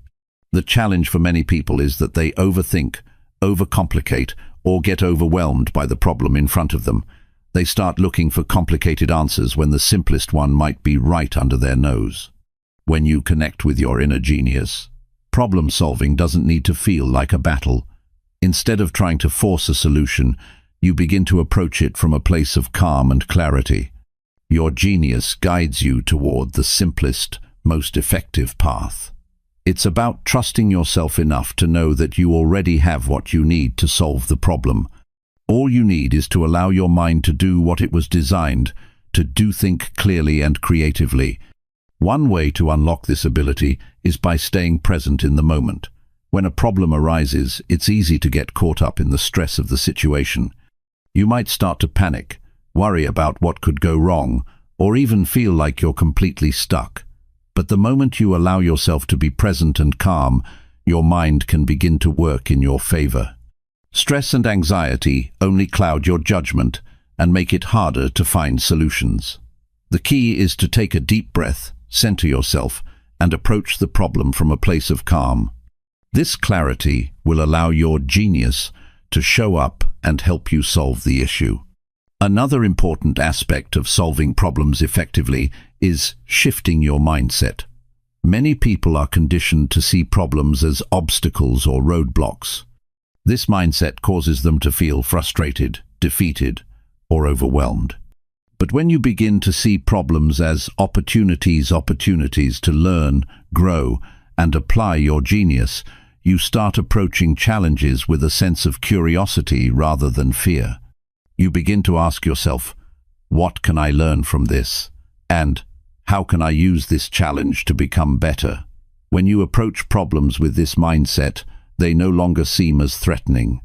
The challenge for many people is that they overthink, overcomplicate, or get overwhelmed by the problem in front of them. They start looking for complicated answers when the simplest one might be right under their nose. When you connect with your inner genius, problem solving doesn't need to feel like a battle. Instead of trying to force a solution, you begin to approach it from a place of calm and clarity. Your genius guides you toward the simplest, most effective path. It's about trusting yourself enough to know that you already have what you need to solve the problem. All you need is to allow your mind to do what it was designed to do: think clearly and creatively. One way to unlock this ability is by staying present in the moment. When a problem arises, it's easy to get caught up in the stress of the situation. You might start to panic, worry about what could go wrong, or even feel like you're completely stuck. But the moment you allow yourself to be present and calm, your mind can begin to work in your favor. Stress and anxiety only cloud your judgment and make it harder to find solutions. The key is to take a deep breath, center yourself, and approach the problem from a place of calm. This clarity will allow your genius to show up and help you solve the issue. Another important aspect of solving problems effectively is shifting your mindset. Many people are conditioned to see problems as obstacles or roadblocks. This mindset causes them to feel frustrated, defeated, or overwhelmed. But when you begin to see problems as opportunities to learn, grow, and apply your genius, you start approaching challenges with a sense of curiosity rather than fear. You begin to ask yourself, what can I learn from this? And how can I use this challenge to become better? When you approach problems with this mindset, they no longer seem as threatening.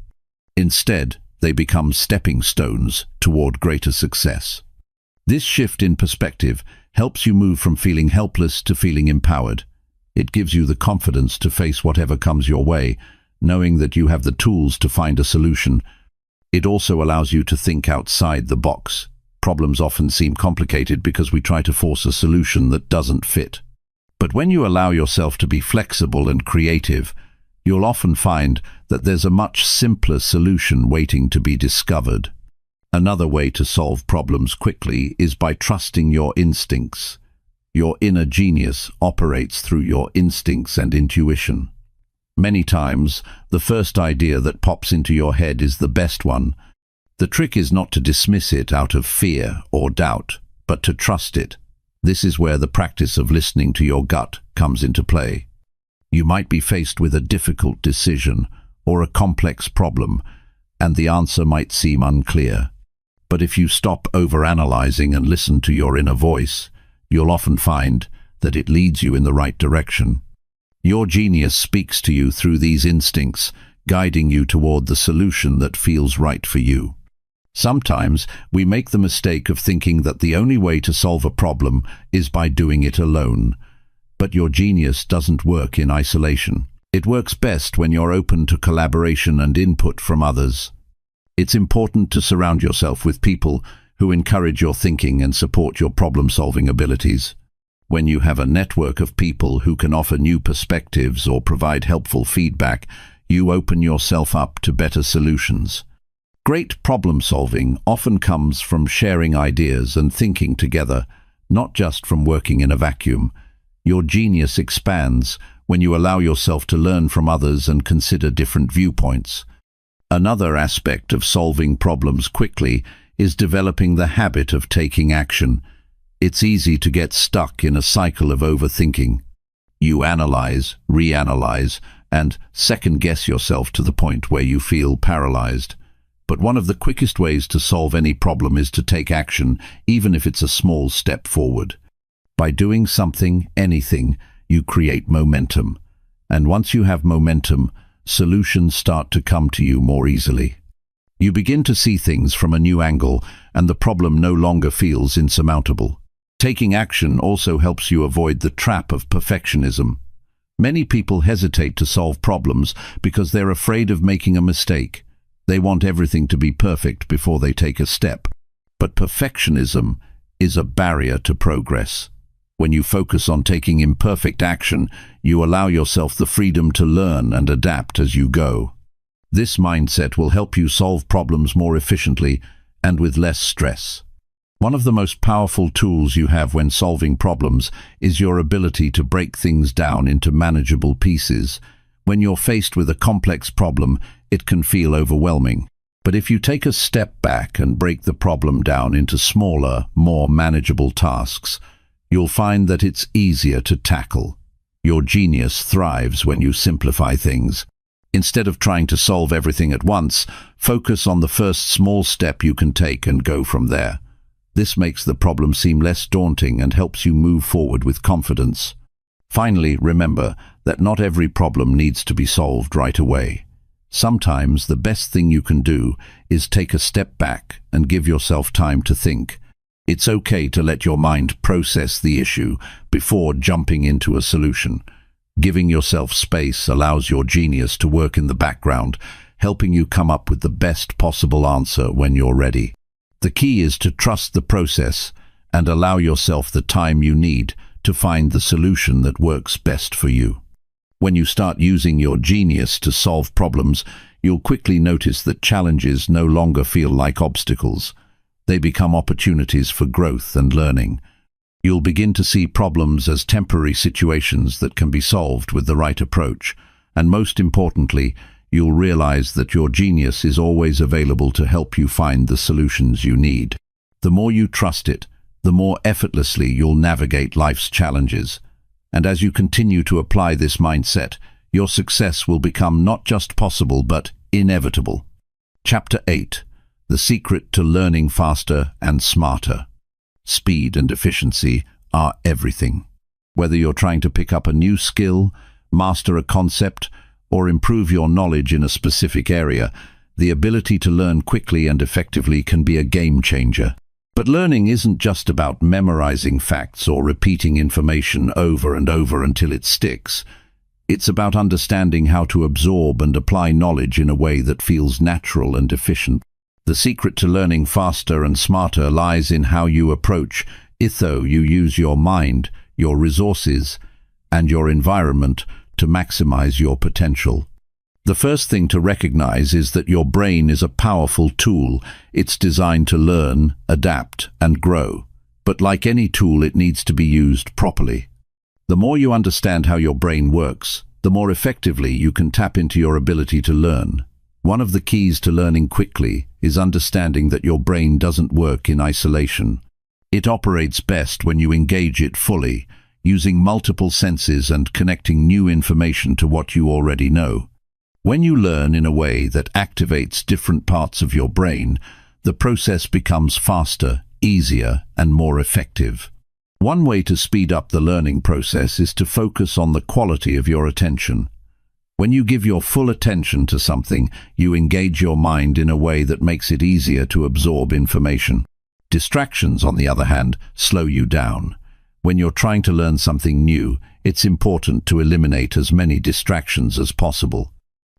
Instead, they become stepping stones toward greater success. This shift in perspective helps you move from feeling helpless to feeling empowered. It gives you the confidence to face whatever comes your way, knowing that you have the tools to find a solution. It also allows you to think outside the box. Problems often seem complicated because we try to force a solution that doesn't fit. But when you allow yourself to be flexible and creative, you'll often find that there's a much simpler solution waiting to be discovered. Another way to solve problems quickly is by trusting your instincts. Your inner genius operates through your instincts and intuition. Many times, the first idea that pops into your head is the best one. The trick is not to dismiss it out of fear or doubt, but to trust it. This is where the practice of listening to your gut comes into play. You might be faced with a difficult decision or a complex problem, and the answer might seem unclear. But if you stop overanalyzing and listen to your inner voice, you'll often find that it leads you in the right direction. Your genius speaks to you through these instincts, guiding you toward the solution that feels right for you. Sometimes we make the mistake of thinking that the only way to solve a problem is by doing it alone. But your genius doesn't work in isolation. It works best when you're open to collaboration and input from others. It's important to surround yourself with people who encourage your thinking and support your problem-solving abilities. When you have a network of people who can offer new perspectives or provide helpful feedback, you open yourself up to better solutions. Great problem-solving often comes from sharing ideas and thinking together, not just from working in a vacuum. Your genius expands when you allow yourself to learn from others and consider different viewpoints. Another aspect of solving problems quickly is developing the habit of taking action. It's easy to get stuck in a cycle of overthinking. You analyze, reanalyze, and second-guess yourself to the point where you feel paralyzed. But one of the quickest ways to solve any problem is to take action, even if it's a small step forward. By doing something, anything, you create momentum. And once you have momentum, solutions start to come to you more easily. You begin to see things from a new angle, and the problem no longer feels insurmountable. Taking action also helps you avoid the trap of perfectionism. Many people hesitate to solve problems because they're afraid of making a mistake. They want everything to be perfect before they take a step. But perfectionism is a barrier to progress. When you focus on taking imperfect action, you allow yourself the freedom to learn and adapt as you go. This mindset will help you solve problems more efficiently and with less stress. One of the most powerful tools you have when solving problems is your ability to break things down into manageable pieces. When you're faced with a complex problem, it can feel overwhelming. But if you take a step back and break the problem down into smaller, more manageable tasks, you'll find that it's easier to tackle. Your genius thrives when you simplify things. Instead of trying to solve everything at once, focus on the first small step you can take and go from there. This makes the problem seem less daunting and helps you move forward with confidence. Finally, remember that not every problem needs to be solved right away. Sometimes the best thing you can do is take a step back and give yourself time to think. It's okay to let your mind process the issue before jumping into a solution. Giving yourself space allows your genius to work in the background, helping you come up with the best possible answer when you're ready. The key is to trust the process and allow yourself the time you need to find the solution that works best for you. When you start using your genius to solve problems, you'll quickly notice that challenges no longer feel like obstacles. They become opportunities for growth and learning. You'll begin to see problems as temporary situations that can be solved with the right approach, and most importantly, you'll realize that your genius is always available to help you find the solutions you need. The more you trust it, the more effortlessly you'll navigate life's challenges. And as you continue to apply this mindset, your success will become not just possible but inevitable. Chapter 8. The secret to learning faster and smarter. Speed and efficiency are everything. Whether you're trying to pick up a new skill, master a concept, or improve your knowledge in a specific area, the ability to learn quickly and effectively can be a game changer. But learning isn't just about memorizing facts or repeating information over and over until it sticks. It's about understanding how to absorb and apply knowledge in a way that feels natural and efficient. The secret to learning faster and smarter lies in how you approach you use your mind, your resources, and your environment to maximize your potential. The first thing to recognize is that your brain is a powerful tool. It's designed to learn, adapt, and grow. But like any tool, it needs to be used properly. The more you understand how your brain works, the more effectively you can tap into your ability to learn. One of the keys to learning quickly is understanding that your brain doesn't work in isolation. It operates best when you engage it fully, using multiple senses and connecting new information to what you already know. When you learn in a way that activates different parts of your brain, the process becomes faster, easier, and more effective. One way to speed up the learning process is to focus on the quality of your attention. When you give your full attention to something, you engage your mind in a way that makes it easier to absorb information. Distractions, on the other hand, slow you down. When you're trying to learn something new, it's important to eliminate as many distractions as possible.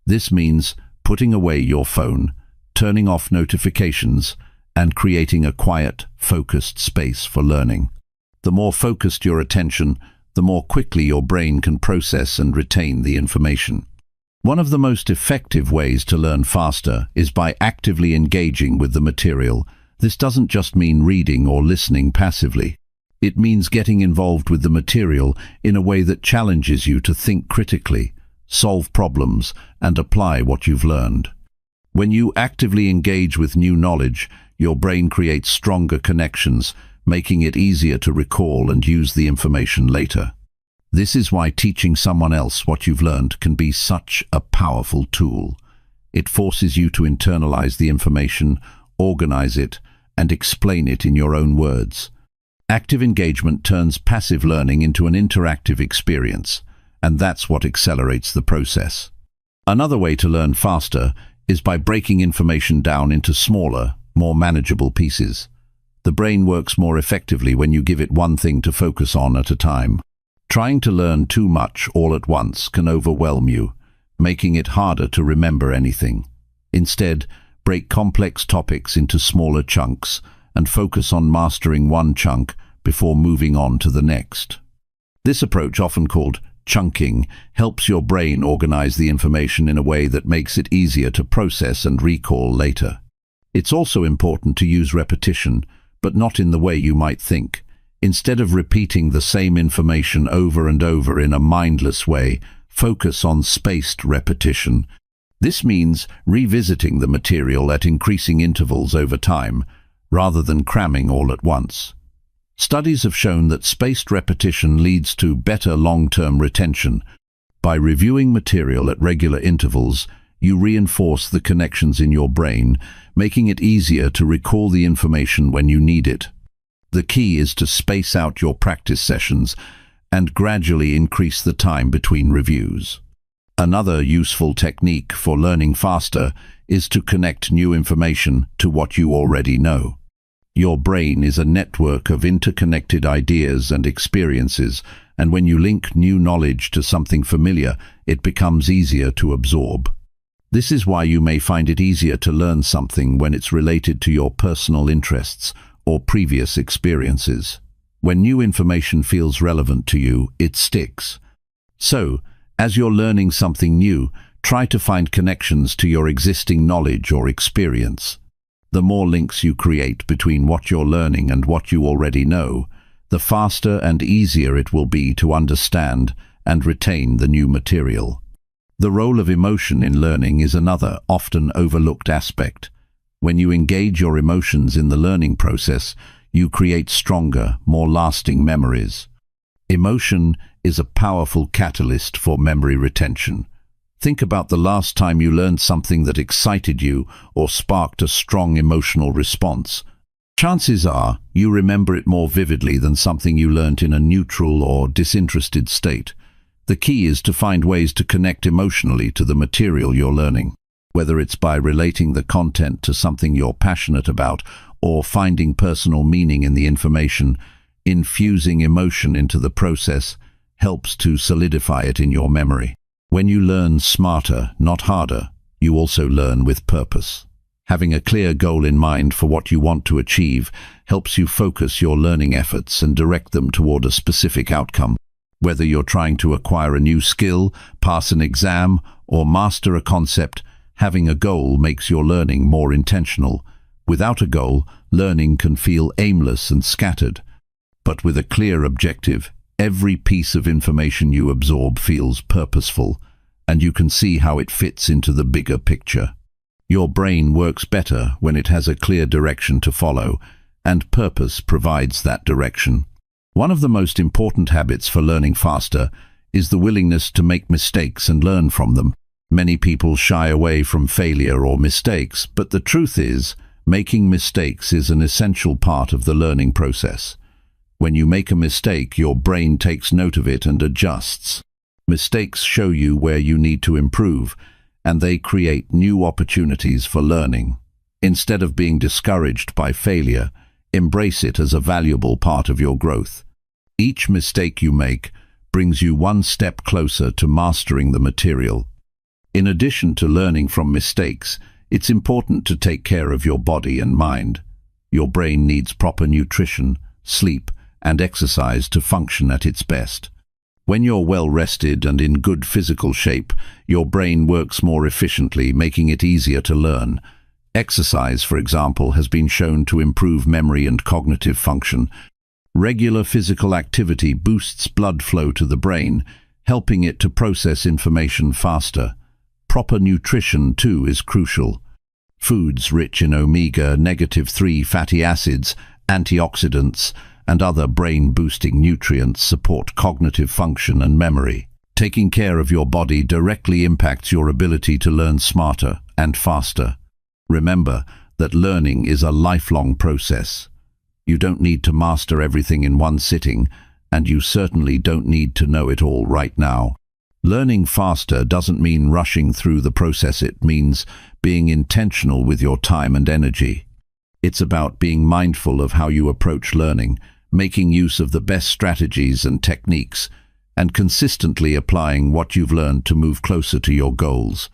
This means putting away your phone, turning off notifications, and creating a quiet, focused space for learning. The more focused your attention, the more quickly your brain can process and retain the information. One of the most effective ways to learn faster is by actively engaging with the material. This doesn't just mean reading or listening passively. It means getting involved with the material in a way that challenges you to think critically, solve problems, and apply what you've learned. When you actively engage with new knowledge, your brain creates stronger connections, making it easier to recall and use the information later. This is why teaching someone else what you've learned can be such a powerful tool. It forces you to internalize the information, organize it, and explain it in your own words. Active engagement turns passive learning into an interactive experience, and that's what accelerates the process. Another way to learn faster is by breaking information down into smaller, more manageable pieces. The brain works more effectively when you give it one thing to focus on at a time. Trying to learn too much all at once can overwhelm you, making it harder to remember anything. Instead, break complex topics into smaller chunks and focus on mastering one chunk before moving on to the next. This approach, often called chunking, helps your brain organize the information in a way that makes it easier to process and recall later. It's also important to use repetition, but not in the way you might think. Instead of repeating the same information over and over in a mindless way, focus on spaced repetition. This means revisiting the material at increasing intervals over time, rather than cramming all at once. Studies have shown that spaced repetition leads to better long-term retention. By reviewing material at regular intervals, you reinforce the connections in your brain, making it easier to recall the information when you need it. The key is to space out your practice sessions and gradually increase the time between reviews. Another useful technique for learning faster is to connect new information to what you already know. Your brain is a network of interconnected ideas and experiences, and when you link new knowledge to something familiar, it becomes easier to absorb. This is why you may find it easier to learn something when it's related to your personal interests or previous experiences. When new information feels relevant to you, it sticks. So, as you're learning something new, try to find connections to your existing knowledge or experience. The more links you create between what you're learning and what you already know, the faster and easier it will be to understand and retain the new material. The role of emotion in learning is another often overlooked aspect. When you engage your emotions in the learning process, you create stronger, more lasting memories. Emotion is a powerful catalyst for memory retention. Think about the last time you learned something that excited you or sparked a strong emotional response. Chances are you remember it more vividly than something you learnt in a neutral or disinterested state. The key is to find ways to connect emotionally to the material you're learning, whether it's by relating the content to something you're passionate about or finding personal meaning in the information. Infusing emotion into the process helps to solidify it in your memory. When you learn smarter, not harder, you also learn with purpose. Having a clear goal in mind for what you want to achieve helps you focus your learning efforts and direct them toward a specific outcome. Whether you're trying to acquire a new skill, pass an exam, or master a concept, having a goal makes your learning more intentional. Without a goal, learning can feel aimless and scattered. But with a clear objective, every piece of information you absorb feels purposeful, and you can see how it fits into the bigger picture. Your brain works better when it has a clear direction to follow, and purpose provides that direction. One of the most important habits for learning faster is the willingness to make mistakes and learn from them. Many people shy away from failure or mistakes, but the truth is, making mistakes is an essential part of the learning process. When you make a mistake, your brain takes note of it and adjusts. Mistakes show you where you need to improve, and they create new opportunities for learning. Instead of being discouraged by failure, embrace it as a valuable part of your growth. Each mistake you make brings you one step closer to mastering the material. In addition to learning from mistakes, it's important to take care of your body and mind. Your brain needs proper nutrition, sleep, and exercise to function at its best. When you're well rested and in good physical shape, your brain works more efficiently, making it easier to learn. Exercise, for example, has been shown to improve memory and cognitive function. Regular physical activity boosts blood flow to the brain, helping it to process information faster. Proper nutrition, too, is crucial. Foods rich in omega-3 fatty acids, antioxidants, and other brain-boosting nutrients support cognitive function and memory. Taking care of your body directly impacts your ability to learn smarter and faster. Remember that learning is a lifelong process. You don't need to master everything in one sitting, and you certainly don't need to know it all right now. Learning faster doesn't mean rushing through the process. It means being intentional with your time and energy. It's about being mindful of how you approach learning, making use of the best strategies and techniques, and consistently applying what you've learned to move closer to your goals.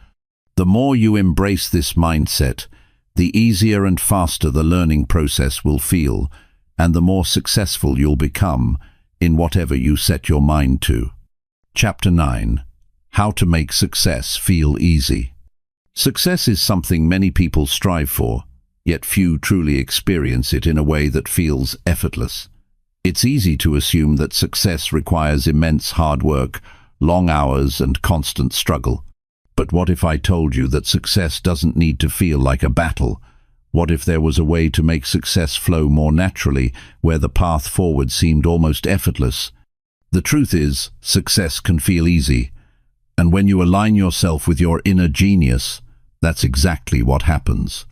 The more you embrace this mindset, the easier and faster the learning process will feel, and the more successful you'll become in whatever you set your mind to. Chapter 9. How to make success feel easy. Success is something many people strive for, yet few truly experience it in a way that feels effortless. It's easy to assume that success requires immense hard work, long hours, and constant struggle. But what if I told you that success doesn't need to feel like a battle? What if there was a way to make success flow more naturally, where the path forward seemed almost effortless? The truth is, success can feel easy. And when you align yourself with your inner genius, that's exactly what happens.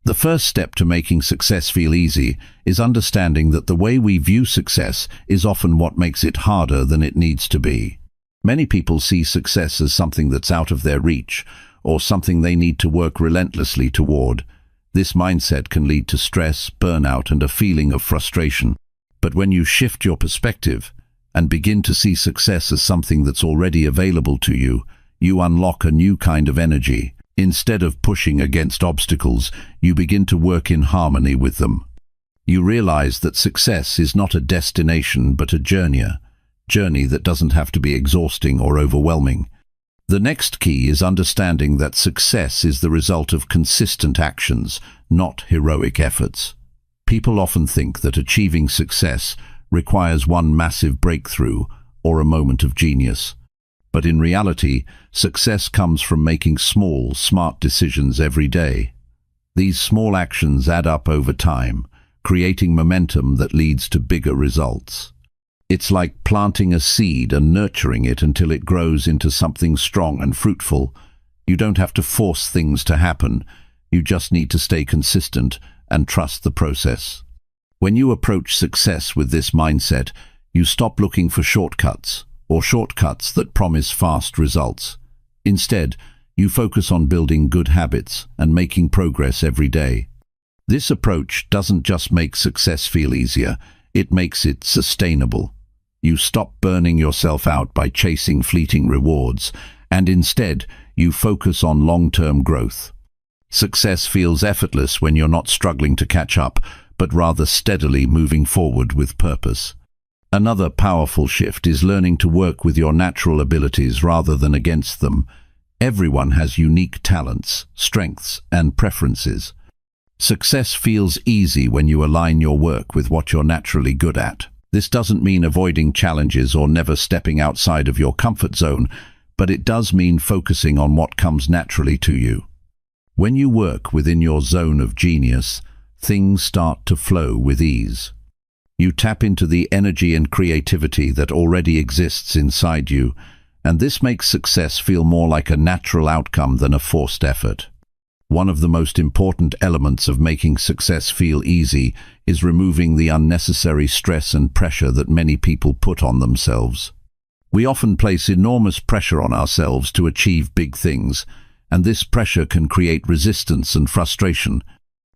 The first step to making success feel easy is understanding that the way we view success is often what makes it harder than it needs to be. Many people see success as something that's out of their reach, or something they need to work relentlessly toward. This mindset can lead to stress, burnout, and a feeling of frustration. But when you shift your perspective and begin to see success as something that's already available to you, you unlock a new kind of energy. Instead of pushing against obstacles, you begin to work in harmony with them. You realize that success is not a destination but a journey that doesn't have to be exhausting or overwhelming. The next key is understanding that success is the result of consistent actions, not heroic efforts. People often think that achieving success requires one massive breakthrough or a moment of genius. But in reality, success comes from making small, smart decisions every day. These small actions add up over time, creating momentum that leads to bigger results. It's like planting a seed and nurturing it until it grows into something strong and fruitful. You don't have to force things to happen. You just need to stay consistent and trust the process. When you approach success with this mindset, you stop looking for shortcuts that promise fast results. Instead, you focus on building good habits and making progress every day. This approach doesn't just make success feel easier, it makes it sustainable. You stop burning yourself out by chasing fleeting rewards, and instead, you focus on long-term growth. Success feels effortless when you're not struggling to catch up, but rather steadily moving forward with purpose. Another powerful shift is learning to work with your natural abilities rather than against them. Everyone has unique talents, strengths, and preferences. Success feels easy when you align your work with what you're naturally good at. This doesn't mean avoiding challenges or never stepping outside of your comfort zone, but it does mean focusing on what comes naturally to you. When you work within your zone of genius, things start to flow with ease. You tap into the energy and creativity that already exists inside you, and this makes success feel more like a natural outcome than a forced effort. One of the most important elements of making success feel easy is removing the unnecessary stress and pressure that many people put on themselves. We often place enormous pressure on ourselves to achieve big things, and this pressure can create resistance and frustration.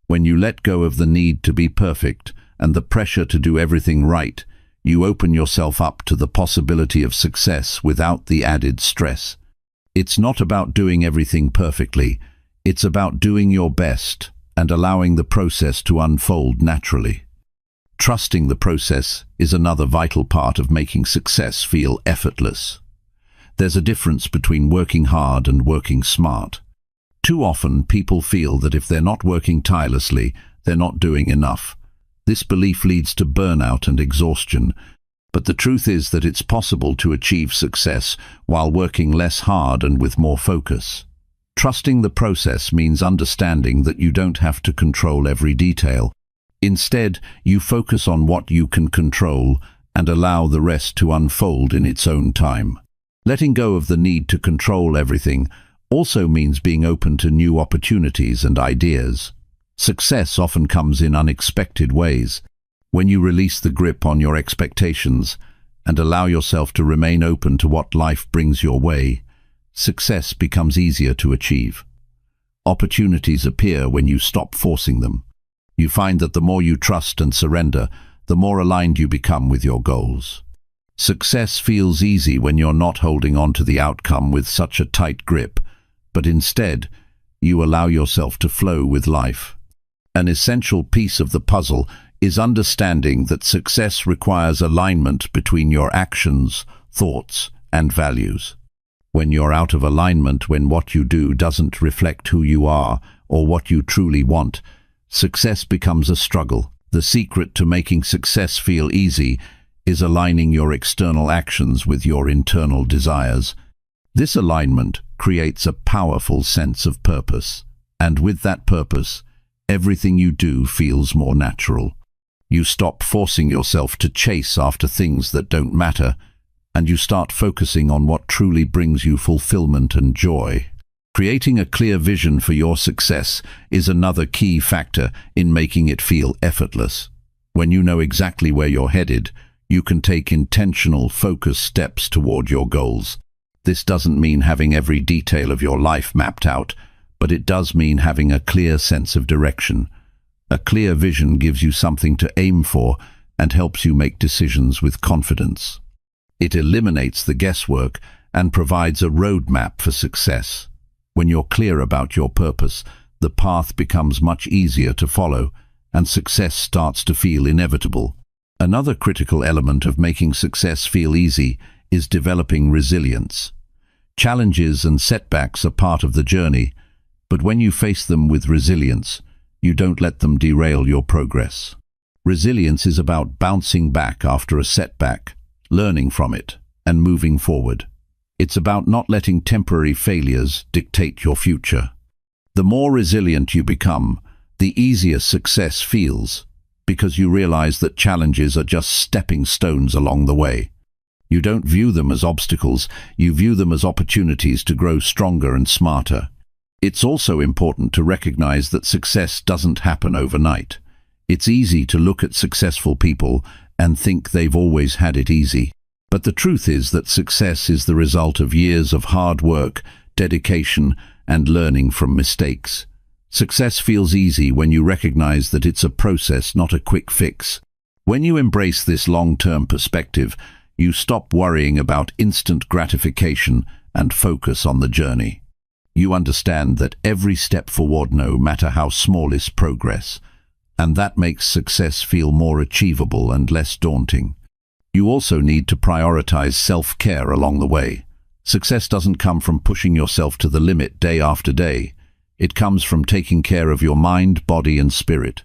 When you let go of the need to be perfect and the pressure to do everything right, you open yourself up to the possibility of success without the added stress. It's not about doing everything perfectly. It's about doing your best and allowing the process to unfold naturally. Trusting the process is another vital part of making success feel effortless. There's a difference between working hard and working smart. Too often, people feel that if they're not working tirelessly, they're not doing enough. This belief leads to burnout and exhaustion, but the truth is that it's possible to achieve success while working less hard and with more focus. Trusting the process means understanding that you don't have to control every detail. Instead, you focus on what you can control and allow the rest to unfold in its own time. Letting go of the need to control everything also means being open to new opportunities and ideas. Success often comes in unexpected ways. When you release the grip on your expectations and allow yourself to remain open to what life brings your way, success becomes easier to achieve. Opportunities appear when you stop forcing them. You find that the more you trust and surrender, the more aligned you become with your goals. Success feels easy when you're not holding on to the outcome with such a tight grip, but instead, you allow yourself to flow with life. An essential piece of the puzzle is understanding that success requires alignment between your actions, thoughts, and values. When you're out of alignment, when what you do doesn't reflect who you are or what you truly want, success becomes a struggle. The secret to making success feel easy is aligning your external actions with your internal desires. This alignment creates a powerful sense of purpose, and with that purpose, everything you do feels more natural. You stop forcing yourself to chase after things that don't matter, and you start focusing on what truly brings you fulfillment and joy. Creating a clear vision for your success is another key factor in making it feel effortless. When you know exactly where you're headed, you can take intentional, focused steps toward your goals. This doesn't mean having every detail of your life mapped out, but it does mean having a clear sense of direction. A clear vision gives you something to aim for and helps you make decisions with confidence. It eliminates the guesswork and provides a roadmap for success. When you're clear about your purpose, the path becomes much easier to follow, and success starts to feel inevitable. Another critical element of making success feel easy is developing resilience. Challenges and setbacks are part of the journey, but when you face them with resilience, you don't let them derail your progress. Resilience is about bouncing back after a setback, learning from it, and moving forward. It's about not letting temporary failures dictate your future. The more resilient you become, the easier success feels, because you realize that challenges are just stepping stones along the way. You don't view them as obstacles, you view them as opportunities to grow stronger and smarter. It's also important to recognize that success doesn't happen overnight. It's easy to look at successful people and think they've always had it easy. But the truth is that success is the result of years of hard work, dedication, and learning from mistakes. Success feels easy when you recognize that it's a process, not a quick fix. When you embrace this long-term perspective, you stop worrying about instant gratification and focus on the journey. You understand that every step forward, no matter how small, is progress, and that makes success feel more achievable and less daunting. You also need to prioritize self-care along the way. Success doesn't come from pushing yourself to the limit day after day. It comes from taking care of your mind, body, and spirit.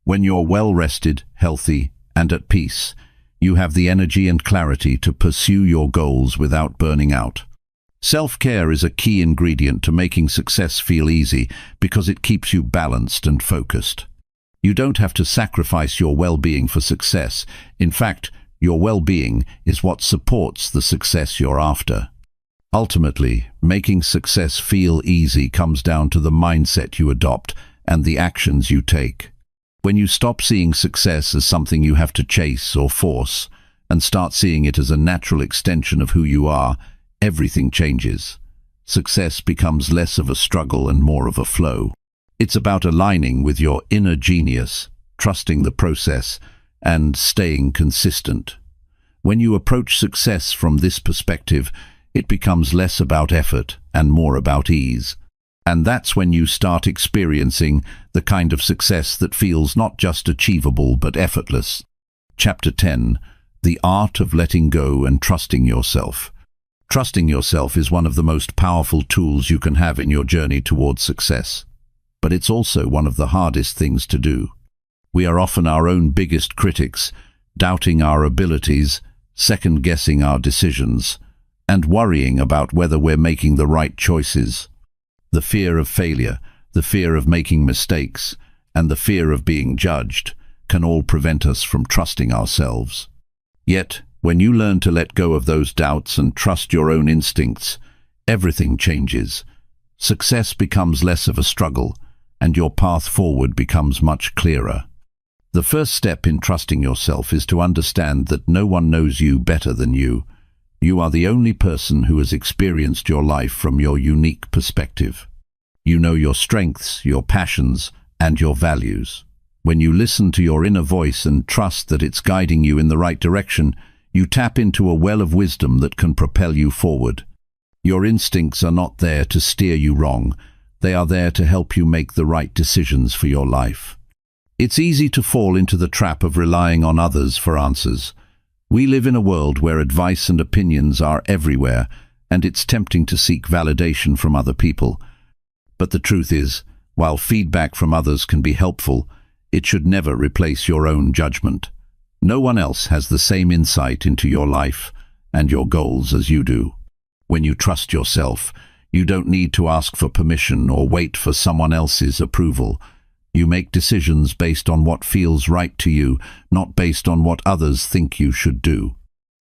When you're well-rested, healthy, and at peace, you have the energy and clarity to pursue your goals without burning out. Self-care is a key ingredient to making success feel easy because it keeps you balanced and focused. You don't have to sacrifice your well-being for success. In fact, your well-being is what supports the success you're after. Ultimately, making success feel easy comes down to the mindset you adopt and the actions you take. When you stop seeing success as something you have to chase or force and start seeing it as a natural extension of who you are, everything changes. Success becomes less of a struggle and more of a flow. It's about aligning with your inner genius, trusting the process, and staying consistent. When you approach success from this perspective, it becomes less about effort and more about ease. And that's when you start experiencing the kind of success that feels not just achievable but effortless. Chapter 10. The Art of Letting Go and Trusting Yourself. Trusting yourself is one of the most powerful tools you can have in your journey towards success. But it's also one of the hardest things to do. We are often our own biggest critics, doubting our abilities, second-guessing our decisions, and worrying about whether we're making the right choices. The fear of failure, the fear of making mistakes, and the fear of being judged can all prevent us from trusting ourselves. Yet, when you learn to let go of those doubts and trust your own instincts, everything changes. Success becomes less of a struggle, and your path forward becomes much clearer. The first step in trusting yourself is to understand that no one knows you better than you. You are the only person who has experienced your life from your unique perspective. You know your strengths, your passions, and your values. When you listen to your inner voice and trust that it's guiding you in the right direction, you tap into a well of wisdom that can propel you forward. Your instincts are not there to steer you wrong. They are there to help you make the right decisions for your life. It's easy to fall into the trap of relying on others for answers. We live in a world where advice and opinions are everywhere, and it's tempting to seek validation from other people. But the truth is, while feedback from others can be helpful, it should never replace your own judgment. No one else has the same insight into your life and your goals as you do. When you trust yourself, you don't need to ask for permission or wait for someone else's approval. You make decisions based on what feels right to you, not based on what others think you should do.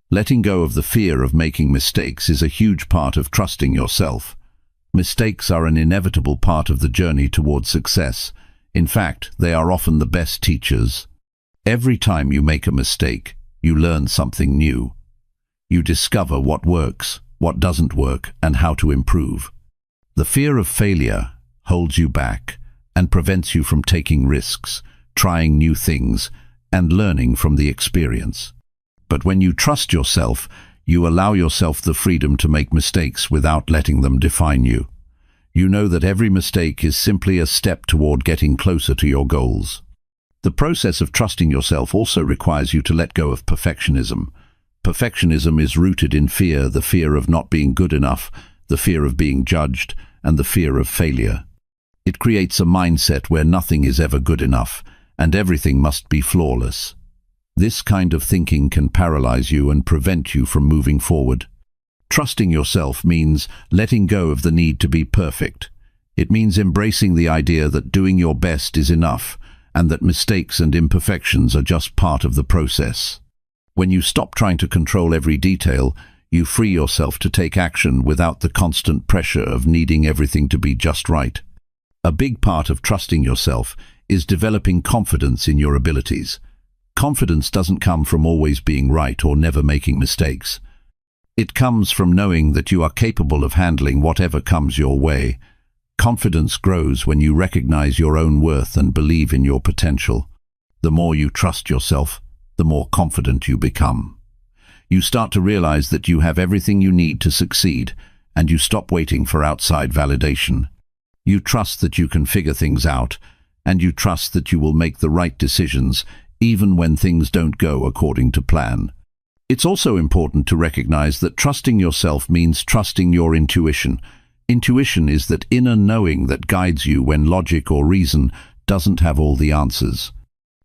Letting go of the fear of making mistakes is a huge part of trusting yourself. Mistakes are an inevitable part of the journey towards success. In fact, they are often the best teachers. Every time you make a mistake, you learn something new. You discover what works, what doesn't work, and how to improve. The fear of failure holds you back and prevents you from taking risks, trying new things, and learning from the experience. But when you trust yourself, you allow yourself the freedom to make mistakes without letting them define you. You know that every mistake is simply a step toward getting closer to your goals. The process of trusting yourself also requires you to let go of perfectionism. Perfectionism is rooted in fear, the fear of not being good enough, the fear of being judged, and the fear of failure. It creates a mindset where nothing is ever good enough, and everything must be flawless. This kind of thinking can paralyze you and prevent you from moving forward. Trusting yourself means letting go of the need to be perfect. It means embracing the idea that doing your best is enough, and that mistakes and imperfections are just part of the process. When you stop trying to control every detail, you free yourself to take action without the constant pressure of needing everything to be just right. A big part of trusting yourself is developing confidence in your abilities. Confidence doesn't come from always being right or never making mistakes. It comes from knowing that you are capable of handling whatever comes your way. Confidence grows when you recognize your own worth and believe in your potential. The more you trust yourself, the more confident you become. You start to realize that you have everything you need to succeed, and you stop waiting for outside validation. You trust that you can figure things out, and you trust that you will make the right decisions, even when things don't go according to plan. It's also important to recognize that trusting yourself means trusting your intuition. Intuition is that inner knowing that guides you when logic or reason doesn't have all the answers.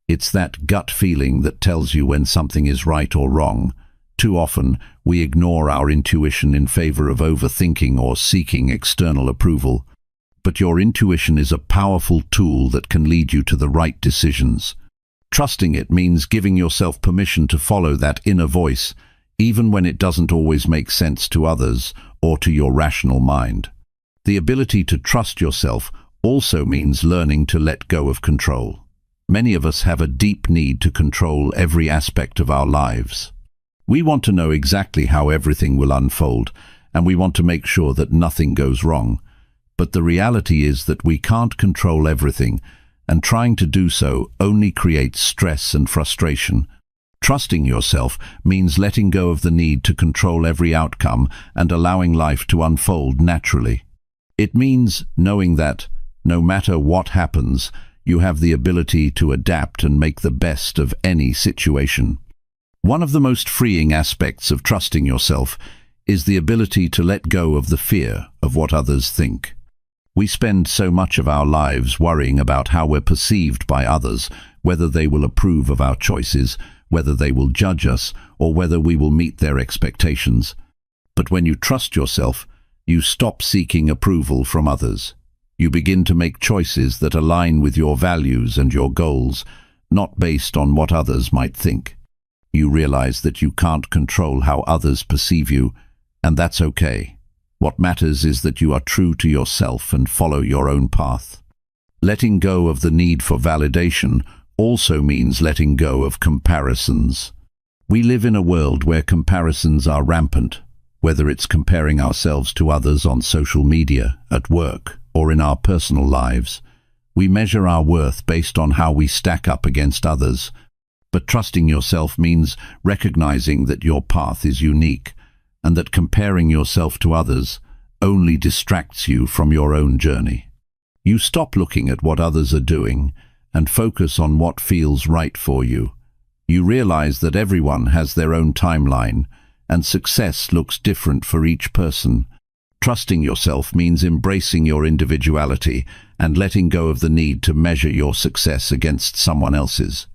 It's that gut feeling that tells you when something is right or wrong. Too often, we ignore our intuition in favor of overthinking or seeking external approval. But your intuition is a powerful tool that can lead you to the right decisions. Trusting it means giving yourself permission to follow that inner voice, even when it doesn't always make sense to others or to your rational mind. The ability to trust yourself also means learning to let go of control. Many of us have a deep need to control every aspect of our lives. We want to know exactly how everything will unfold, and we want to make sure that nothing goes wrong. But the reality is that we can't control everything, and trying to do so only creates stress and frustration. Trusting yourself means letting go of the need to control every outcome and allowing life to unfold naturally. It means knowing that, no matter what happens, you have the ability to adapt and make the best of any situation. One of the most freeing aspects of trusting yourself is the ability to let go of the fear of what others think. We spend so much of our lives worrying about how we're perceived by others, whether they will approve of our choices, whether they will judge us, or whether we will meet their expectations. But when you trust yourself, you stop seeking approval from others. You begin to make choices that align with your values and your goals, not based on what others might think. You realize that you can't control how others perceive you, and that's okay. What matters is that you are true to yourself and follow your own path. Letting go of the need for validation also means letting go of comparisons. We live in a world where comparisons are rampant, whether it's comparing ourselves to others on social media, at work, or in our personal lives. We measure our worth based on how we stack up against others. But trusting yourself means recognizing that your path is unique, and that comparing yourself to others only distracts you from your own journey. You stop looking at what others are doing and focus on what feels right for you. You realize that everyone has their own timeline, and success looks different for each person. Trusting yourself means embracing your individuality and letting go of the need to measure your success against someone else's.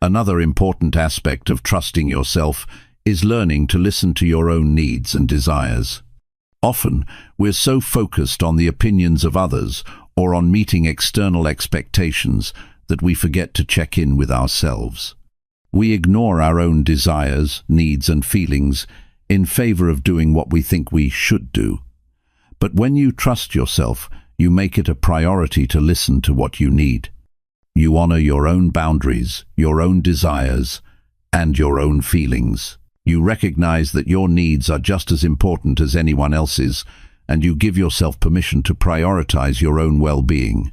Another important aspect of trusting yourself is learning to listen to your own needs and desires. Often, we're so focused on the opinions of others or on meeting external expectations that we forget to check in with ourselves. We ignore our own desires, needs, and feelings in favor of doing what we think we should do. But when you trust yourself, you make it a priority to listen to what you need. You honor your own boundaries, your own desires, and your own feelings. You recognize that your needs are just as important as anyone else's, and you give yourself permission to prioritize your own well-being.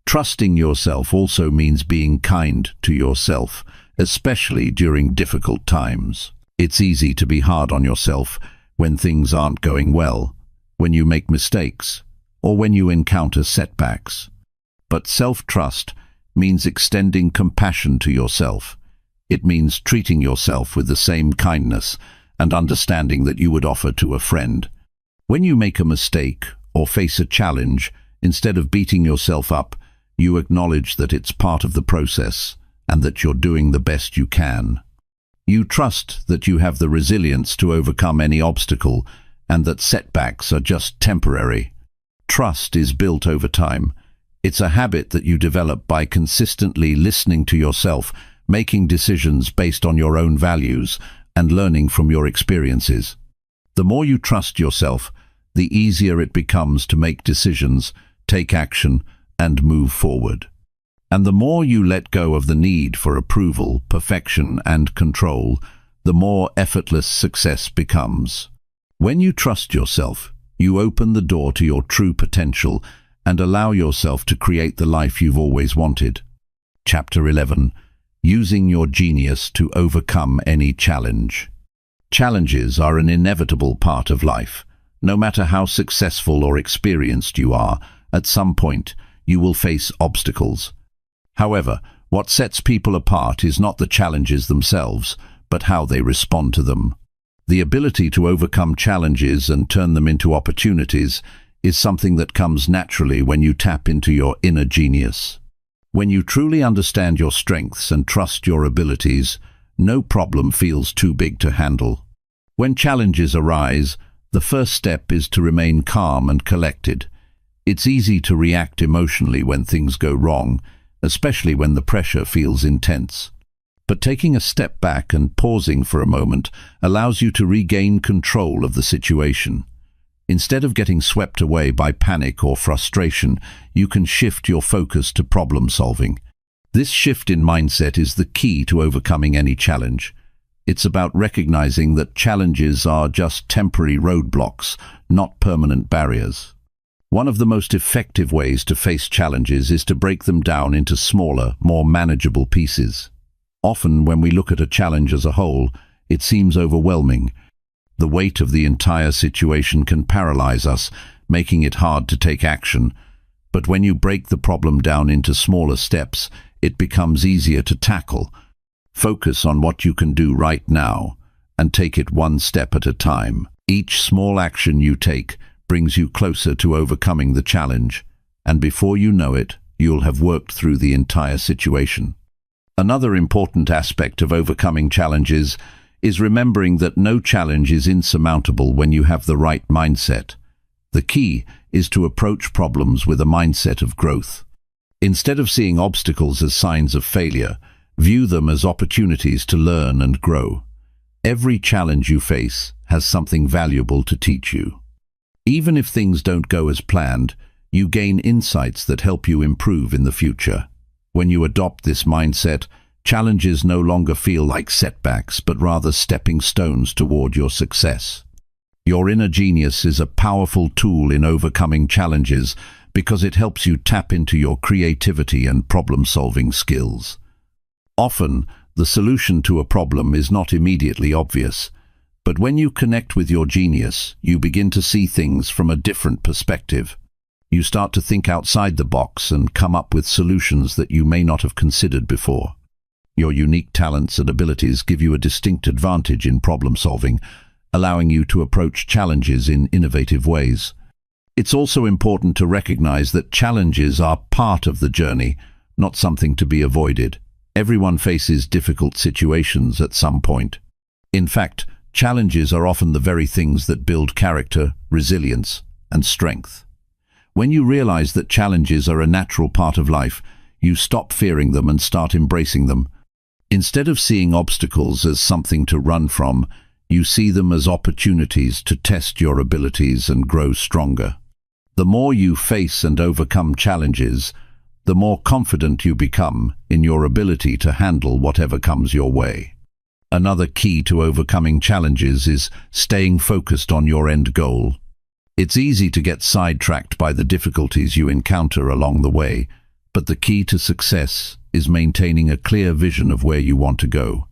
Trusting yourself also means being kind to yourself, especially during difficult times. It's easy to be hard on yourself when things aren't going well, when you make mistakes, or when you encounter setbacks. But self-trust means extending compassion to yourself. It means treating yourself with the same kindness and understanding that you would offer to a friend. When you make a mistake or face a challenge, instead of beating yourself up, you acknowledge that it's part of the process and that you're doing the best you can. You trust that you have the resilience to overcome any obstacle and that setbacks are just temporary. Trust is built over time. It's a habit that you develop by consistently listening to yourself, making decisions based on your own values, and learning from your experiences. The more you trust yourself, the easier it becomes to make decisions, take action, and move forward. And the more you let go of the need for approval, perfection, and control, the more effortless success becomes. When you trust yourself, you open the door to your true potential and allow yourself to create the life you've always wanted. Chapter 11. Using your genius to overcome any challenge. Challenges are an inevitable part of life. No matter how successful or experienced you are, at some point, you will face obstacles. However, what sets people apart is not the challenges themselves, but how they respond to them. The ability to overcome challenges and turn them into opportunities is something that comes naturally when you tap into your inner genius. When you truly understand your strengths and trust your abilities, no problem feels too big to handle. When challenges arise, the first step is to remain calm and collected. It's easy to react emotionally when things go wrong, especially when the pressure feels intense. But taking a step back and pausing for a moment allows you to regain control of the situation. Instead of getting swept away by panic or frustration, you can shift your focus to problem solving. This shift in mindset is the key to overcoming any challenge. It's about recognizing that challenges are just temporary roadblocks, not permanent barriers. One of the most effective ways to face challenges is to break them down into smaller, more manageable pieces. Often, when we look at a challenge as a whole, it seems overwhelming. The weight of the entire situation can paralyze us, making it hard to take action. But when you break the problem down into smaller steps, it becomes easier to tackle. Focus on what you can do right now, and take it one step at a time. Each small action you take brings you closer to overcoming the challenge, and before you know it, you'll have worked through the entire situation. Another important aspect of overcoming challenges is remembering that no challenge is insurmountable when you have the right mindset. The key is to approach problems with a mindset of growth. Instead of seeing obstacles as signs of failure, view them as opportunities to learn and grow. Every challenge you face has something valuable to teach you. Even if things don't go as planned, you gain insights that help you improve in the future. When you adopt this mindset, challenges no longer feel like setbacks, but rather stepping stones toward your success. Your inner genius is a powerful tool in overcoming challenges because it helps you tap into your creativity and problem-solving skills. Often, the solution to a problem is not immediately obvious, but when you connect with your genius, you begin to see things from a different perspective. You start to think outside the box and come up with solutions that you may not have considered before. Your unique talents and abilities give you a distinct advantage in problem-solving, allowing you to approach challenges in innovative ways. It's also important to recognize that challenges are part of the journey, not something to be avoided. Everyone faces difficult situations at some point. In fact, challenges are often the very things that build character, resilience, and strength. When you realize that challenges are a natural part of life, you stop fearing them and start embracing them. Instead of seeing obstacles as something to run from, you see them as opportunities to test your abilities and grow stronger. The more you face and overcome challenges, the more confident you become in your ability to handle whatever comes your way. Another key to overcoming challenges is staying focused on your end goal. It's easy to get sidetracked by the difficulties you encounter along the way, but the key to success is maintaining a clear vision of where you want to go.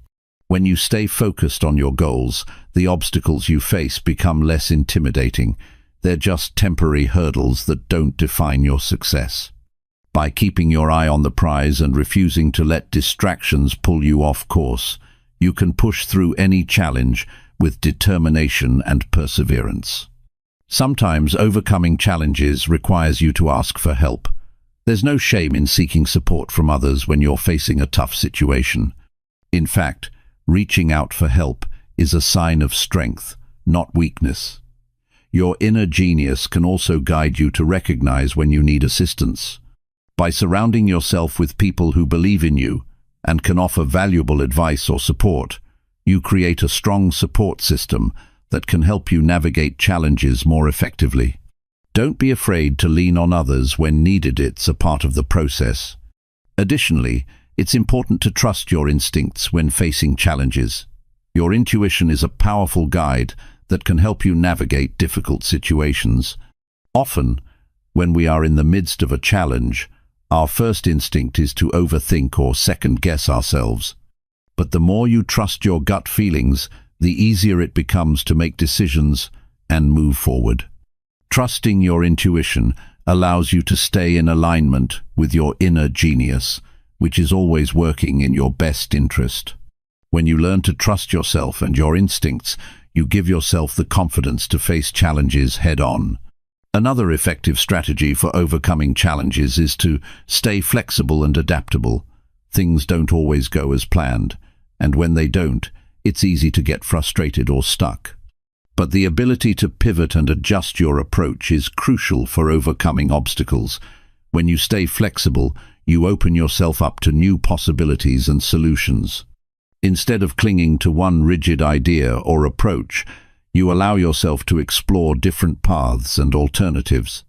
When you stay focused on your goals, the obstacles you face become less intimidating. They're just temporary hurdles that don't define your success. By keeping your eye on the prize and refusing to let distractions pull you off course, you can push through any challenge with determination and perseverance. Sometimes overcoming challenges requires you to ask for help. There's no shame in seeking support from others when you're facing a tough situation. In fact, reaching out for help is a sign of strength, not weakness. Your inner genius can also guide you to recognize when you need assistance. By surrounding yourself with people who believe in you and can offer valuable advice or support, you create a strong support system that can help you navigate challenges more effectively. Don't be afraid to lean on others when needed. It's a part of the process. Additionally, it's important to trust your instincts when facing challenges. Your intuition is a powerful guide that can help you navigate difficult situations. Often, when we are in the midst of a challenge, our first instinct is to overthink or second-guess ourselves. But the more you trust your gut feelings, the easier it becomes to make decisions and move forward. Trusting your intuition allows you to stay in alignment with your inner genius, which is always working in your best interest. When you learn to trust yourself and your instincts, you give yourself the confidence to face challenges head-on. Another effective strategy for overcoming challenges is to stay flexible and adaptable. Things don't always go as planned, and when they don't, it's easy to get frustrated or stuck. But the ability to pivot and adjust your approach is crucial for overcoming obstacles. When you stay flexible, you open yourself up to new possibilities and solutions. Instead of clinging to one rigid idea or approach, you allow yourself to explore different paths and alternatives.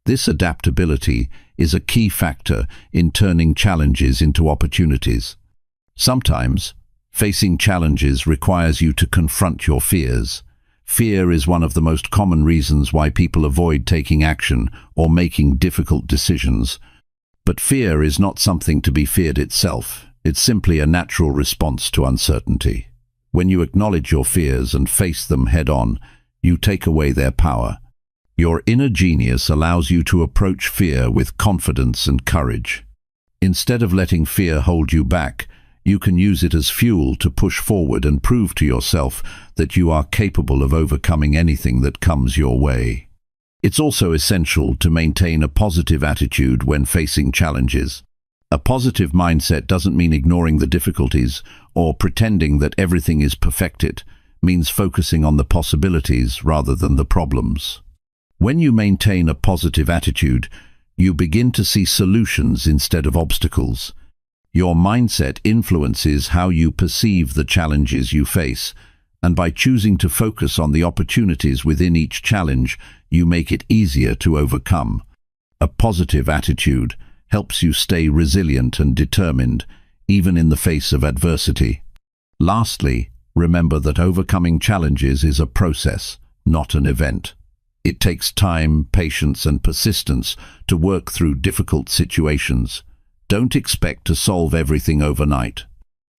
This adaptability is a key factor in turning challenges into opportunities. Sometimes, facing challenges requires you to confront your fears. Fear is one of the most common reasons why people avoid taking action or making difficult decisions. But fear is not something to be feared itself. It's simply a natural response to uncertainty. When you acknowledge your fears and face them head-on, you take away their power. Your inner genius allows you to approach fear with confidence and courage. Instead of letting fear hold you back, you can use it as fuel to push forward and prove to yourself that you are capable of overcoming anything that comes your way. It's also essential to maintain a positive attitude when facing challenges. A positive mindset doesn't mean ignoring the difficulties or pretending that everything is perfected. It means focusing on the possibilities rather than the problems. When you maintain a positive attitude, you begin to see solutions instead of obstacles. Your mindset influences how you perceive the challenges you face, and by choosing to focus on the opportunities within each challenge, you make it easier to overcome. A positive attitude helps you stay resilient and determined, even in the face of adversity. Lastly, remember that overcoming challenges is a process, not an event. It takes time, patience, and persistence to work through difficult situations. Don't expect to solve everything overnight.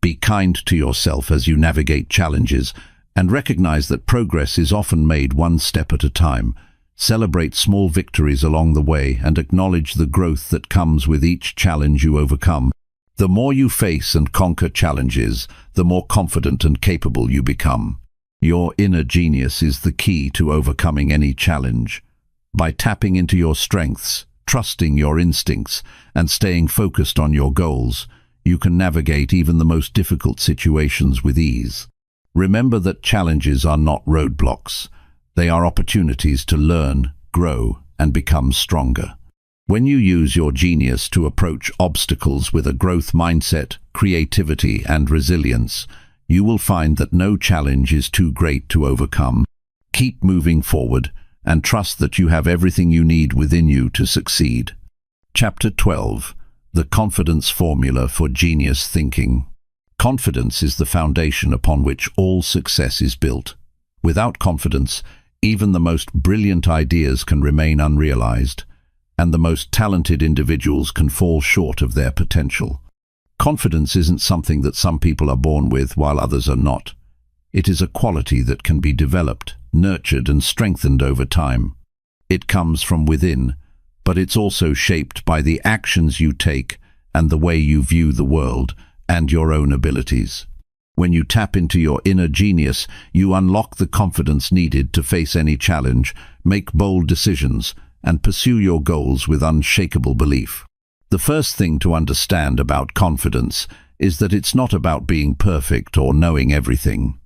Be kind to yourself as you navigate challenges, and recognize that progress is often made one step at a time. Celebrate small victories along the way and acknowledge the growth that comes with each challenge you overcome. The more you face and conquer challenges, the more confident and capable you become. Your inner genius is the key to overcoming any challenge. By tapping into your strengths, trusting your instincts, and staying focused on your goals, you can navigate even the most difficult situations with ease. Remember that challenges are not roadblocks. They are opportunities to learn, grow, and become stronger. When you use your genius to approach obstacles with a growth mindset, creativity, and resilience, you will find that no challenge is too great to overcome. Keep moving forward and trust that you have everything you need within you to succeed. Chapter 12. The Confidence Formula for Genius Thinking. Confidence is the foundation upon which all success is built. Without confidence, even the most brilliant ideas can remain unrealized, and the most talented individuals can fall short of their potential. Confidence isn't something that some people are born with while others are not. It is a quality that can be developed, nurtured, and strengthened over time. It comes from within, but it's also shaped by the actions you take and the way you view the world and your own abilities. When you tap into your inner genius, you unlock the confidence needed to face any challenge, make bold decisions, and pursue your goals with unshakable belief. The first thing to understand about confidence is that it's not about being perfect or knowing everything.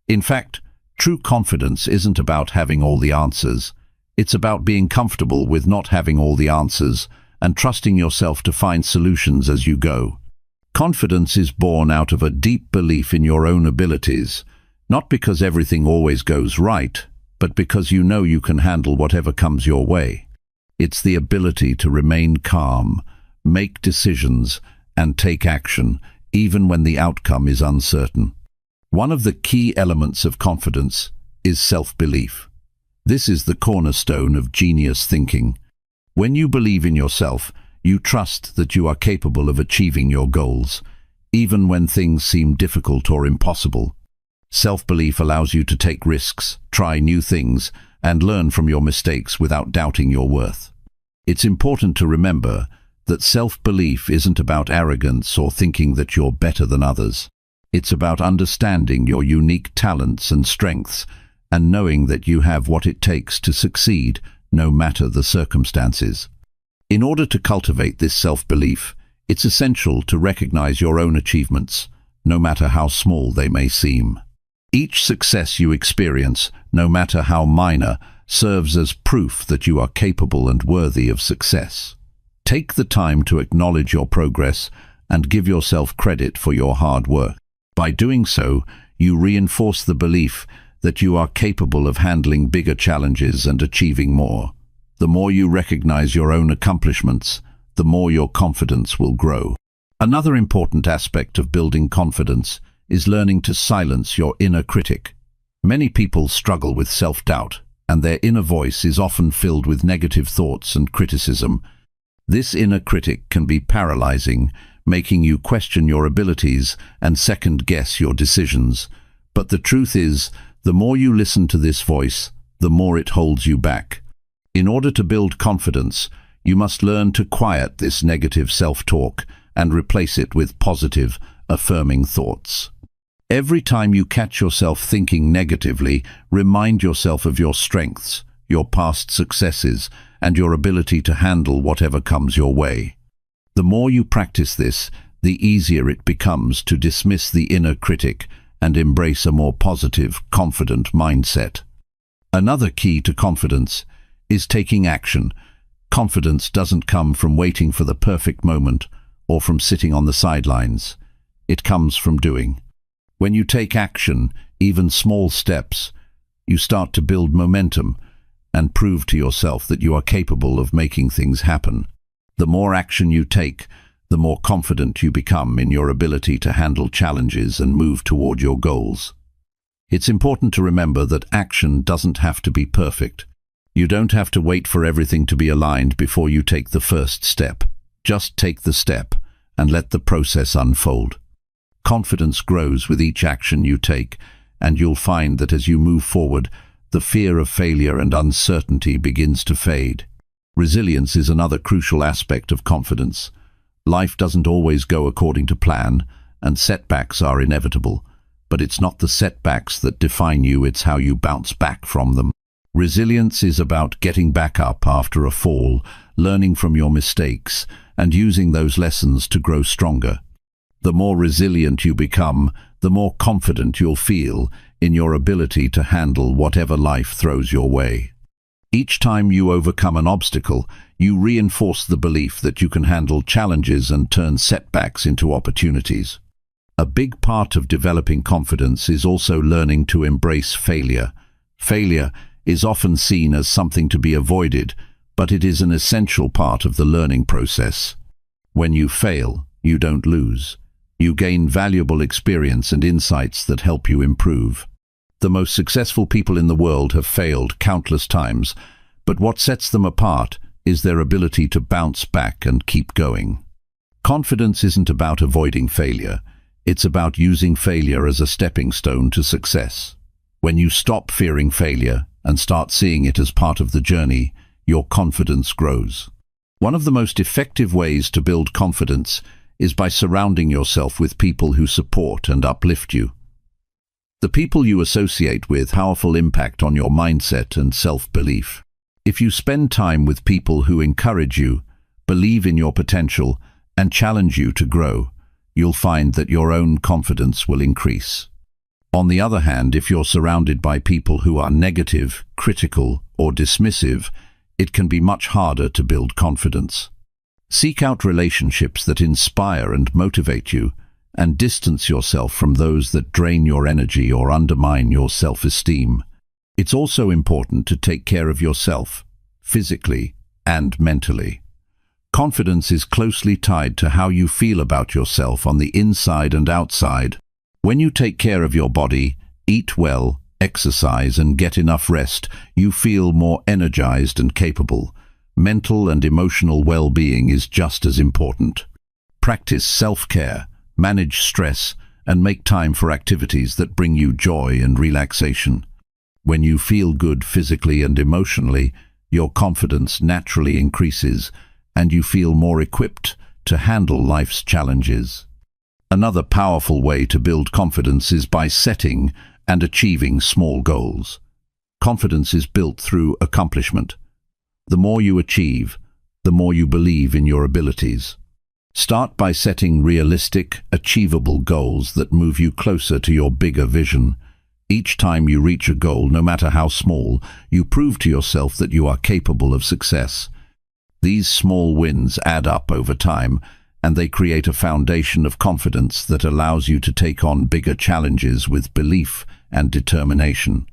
In fact, true confidence isn't about having all the answers. It's about being comfortable with not having all the answers and trusting yourself to find solutions as you go. Confidence is born out of a deep belief in your own abilities, not because everything always goes right, but because you know you can handle whatever comes your way. It's the ability to remain calm, make decisions, and take action, even when the outcome is uncertain. One of the key elements of confidence is self-belief. This is the cornerstone of genius thinking. When you believe in yourself, you trust that you are capable of achieving your goals, even when things seem difficult or impossible. Self-belief allows you to take risks, try new things, and learn from your mistakes without doubting your worth. It's important to remember that self-belief isn't about arrogance or thinking that you're better than others. It's about understanding your unique talents and strengths and knowing that you have what it takes to succeed, no matter the circumstances. In order to cultivate this self-belief, it's essential to recognize your own achievements, no matter how small they may seem. Each success you experience, no matter how minor, serves as proof that you are capable and worthy of success. Take the time to acknowledge your progress and give yourself credit for your hard work. By doing so, you reinforce the belief that you are capable of handling bigger challenges and achieving more. The more you recognize your own accomplishments, the more your confidence will grow. Another important aspect of building confidence is learning to silence your inner critic. Many people struggle with self-doubt, and their inner voice is often filled with negative thoughts and criticism. This inner critic can be paralyzing, making you question your abilities and second-guess your decisions. But the truth is, the more you listen to this voice, the more it holds you back. In order to build confidence, you must learn to quiet this negative self-talk and replace it with positive, affirming thoughts. Every time you catch yourself thinking negatively, remind yourself of your strengths, your past successes, and your ability to handle whatever comes your way. The more you practice this, the easier it becomes to dismiss the inner critic and embrace a more positive, confident mindset. Another key to confidence is taking action. Confidence doesn't come from waiting for the perfect moment or from sitting on the sidelines. It comes from doing. When you take action, even small steps, you start to build momentum and prove to yourself that you are capable of making things happen. The more action you take, the more confident you become in your ability to handle challenges and move toward your goals. It's important to remember that action doesn't have to be perfect. You don't have to wait for everything to be aligned before you take the first step. Just take the step and let the process unfold. Confidence grows with each action you take, and you'll find that as you move forward, the fear of failure and uncertainty begins to fade. Resilience is another crucial aspect of confidence. Life doesn't always go according to plan, and setbacks are inevitable. But it's not the setbacks that define you, it's how you bounce back from them. Resilience is about getting back up after a fall, learning from your mistakes, and using those lessons to grow stronger. The more resilient you become, the more confident you'll feel in your ability to handle whatever life throws your way. Each time you overcome an obstacle, you reinforce the belief that you can handle challenges and turn setbacks into opportunities. A big part of developing confidence is also learning to embrace failure. Failure is often seen as something to be avoided, but it is an essential part of the learning process. When you fail, you don't lose. You gain valuable experience and insights that help you improve. The most successful people in the world have failed countless times, but what sets them apart is their ability to bounce back and keep going. Confidence isn't about avoiding failure. It's about using failure as a stepping stone to success. When you stop fearing failure and start seeing it as part of the journey, your confidence grows. One of the most effective ways to build confidence is by surrounding yourself with people who support and uplift you. The people you associate with have a powerful impact on your mindset and self-belief. If you spend time with people who encourage you, believe in your potential, and challenge you to grow, you'll find that your own confidence will increase. On the other hand, if you're surrounded by people who are negative, critical, or dismissive, it can be much harder to build confidence. Seek out relationships that inspire and motivate you, and distance yourself from those that drain your energy or undermine your self-esteem. It's also important to take care of yourself, physically and mentally. Confidence is closely tied to how you feel about yourself on the inside and outside. When you take care of your body, eat well, exercise, and get enough rest, you feel more energized and capable. Mental and emotional well-being is just as important. Practice self-care, manage stress, and make time for activities that bring you joy and relaxation. When you feel good physically and emotionally, your confidence naturally increases, and you feel more equipped to handle life's challenges. Another powerful way to build confidence is by setting and achieving small goals. Confidence is built through accomplishment. The more you achieve, the more you believe in your abilities. Start by setting realistic, achievable goals that move you closer to your bigger vision. Each time you reach a goal, no matter how small, you prove to yourself that you are capable of success. These small wins add up over time, and they create a foundation of confidence that allows you to take on bigger challenges with belief and determination.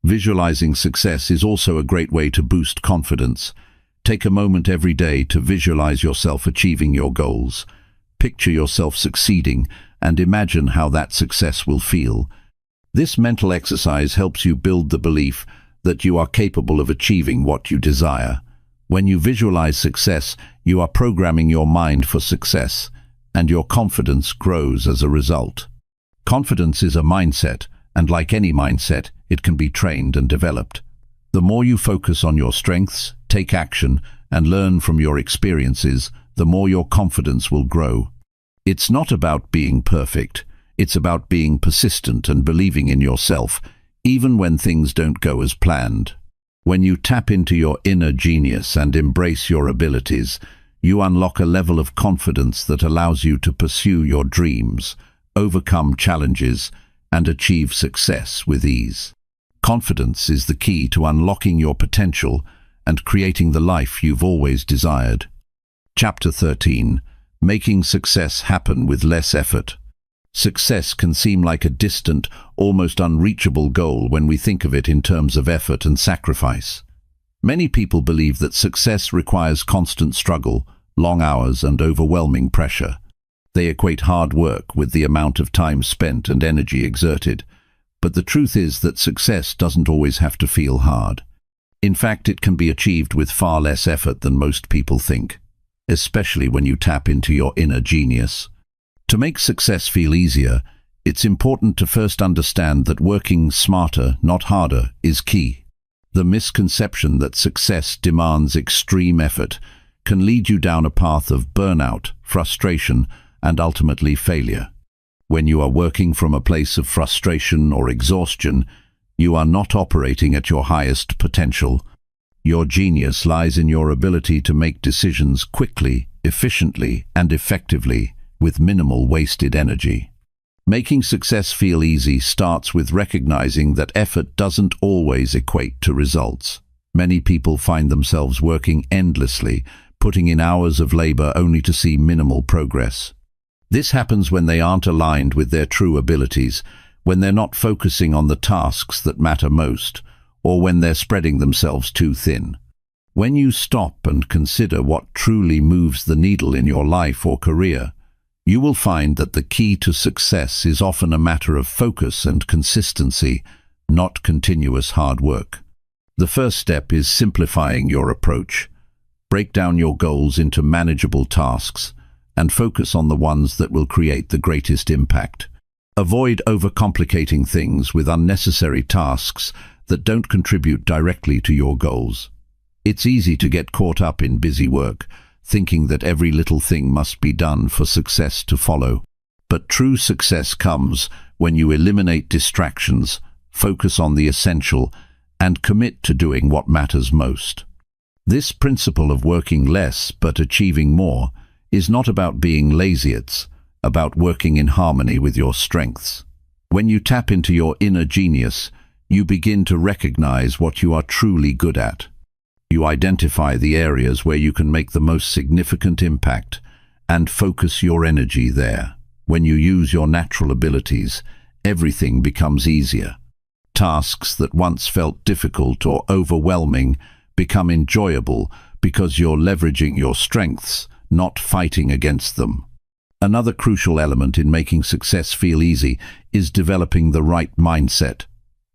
Visualizing success is also a great way to boost confidence. Take a moment every day to visualize yourself achieving your goals. Picture yourself succeeding and imagine how that success will feel. This mental exercise helps you build the belief that you are capable of achieving what you desire. When you visualize success, you are programming your mind for success, and your confidence grows as a result. Confidence is a mindset, and like any mindset, it can be trained and developed. The more you focus on your strengths, take action, and learn from your experiences, the more your confidence will grow. It's not about being perfect. It's about being persistent and believing in yourself, even when things don't go as planned. When you tap into your inner genius and embrace your abilities, you unlock a level of confidence that allows you to pursue your dreams, overcome challenges, and achieve success with ease. Confidence is the key to unlocking your potential and creating the life you've always desired. Chapter 13. Making success happen with less effort. Success can seem like a distant, almost unreachable goal when we think of it in terms of effort and sacrifice. Many people believe that success requires constant struggle, long hours, and overwhelming pressure. They equate hard work with the amount of time spent and energy exerted. But the truth is that success doesn't always have to feel hard. In fact, it can be achieved with far less effort than most people think, especially when you tap into your inner genius. To make success feel easier, it's important to first understand that working smarter, not harder, is key. The misconception that success demands extreme effort can lead you down a path of burnout, frustration, and ultimately failure. When you are working from a place of frustration or exhaustion, you are not operating at your highest potential. Your genius lies in your ability to make decisions quickly, efficiently, and effectively, with minimal wasted energy. Making success feel easy starts with recognizing that effort doesn't always equate to results. Many people find themselves working endlessly, putting in hours of labor only to see minimal progress. This happens when they aren't aligned with their true abilities, when they're not focusing on the tasks that matter most, or when they're spreading themselves too thin. When you stop and consider what truly moves the needle in your life or career, you will find that the key to success is often a matter of focus and consistency, not continuous hard work. The first step is simplifying your approach. Break down your goals into manageable tasks and focus on the ones that will create the greatest impact. Avoid overcomplicating things with unnecessary tasks that don't contribute directly to your goals. It's easy to get caught up in busy work, thinking that every little thing must be done for success to follow. But true success comes when you eliminate distractions, focus on the essential, and commit to doing what matters most. This principle of working less but achieving more is not about being lazy, it's about working in harmony with your strengths. When you tap into your inner genius, you begin to recognize what you are truly good at. You identify the areas where you can make the most significant impact and focus your energy there. When you use your natural abilities, everything becomes easier. Tasks that once felt difficult or overwhelming become enjoyable because you're leveraging your strengths, not fighting against them. Another crucial element in making success feel easy is developing the right mindset.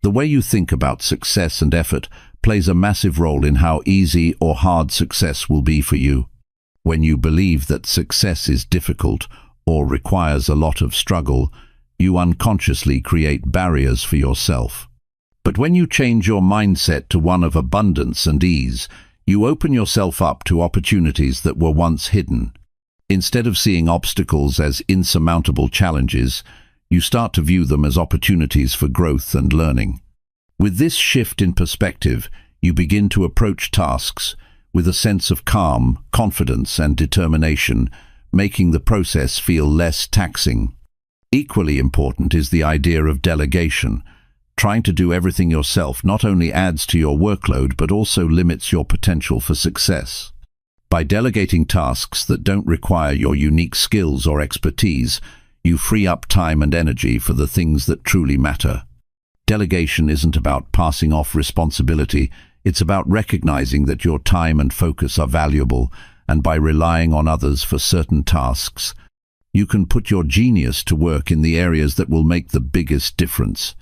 The way you think about success and effort plays a massive role in how easy or hard success will be for you. When you believe that success is difficult or requires a lot of struggle, you unconsciously create barriers for yourself. But when you change your mindset to one of abundance and ease, you open yourself up to opportunities that were once hidden. Instead of seeing obstacles as insurmountable challenges, you start to view them as opportunities for growth and learning. With this shift in perspective, you begin to approach tasks with a sense of calm, confidence, and determination, making the process feel less taxing. Equally important is the idea of delegation. Trying to do everything yourself not only adds to your workload but also limits your potential for success. By delegating tasks that don't require your unique skills or expertise, you free up time and energy for the things that truly matter. Delegation isn't about passing off responsibility, it's about recognizing that your time and focus are valuable, and by relying on others for certain tasks, you can put your genius to work in the areas that will make the biggest difference.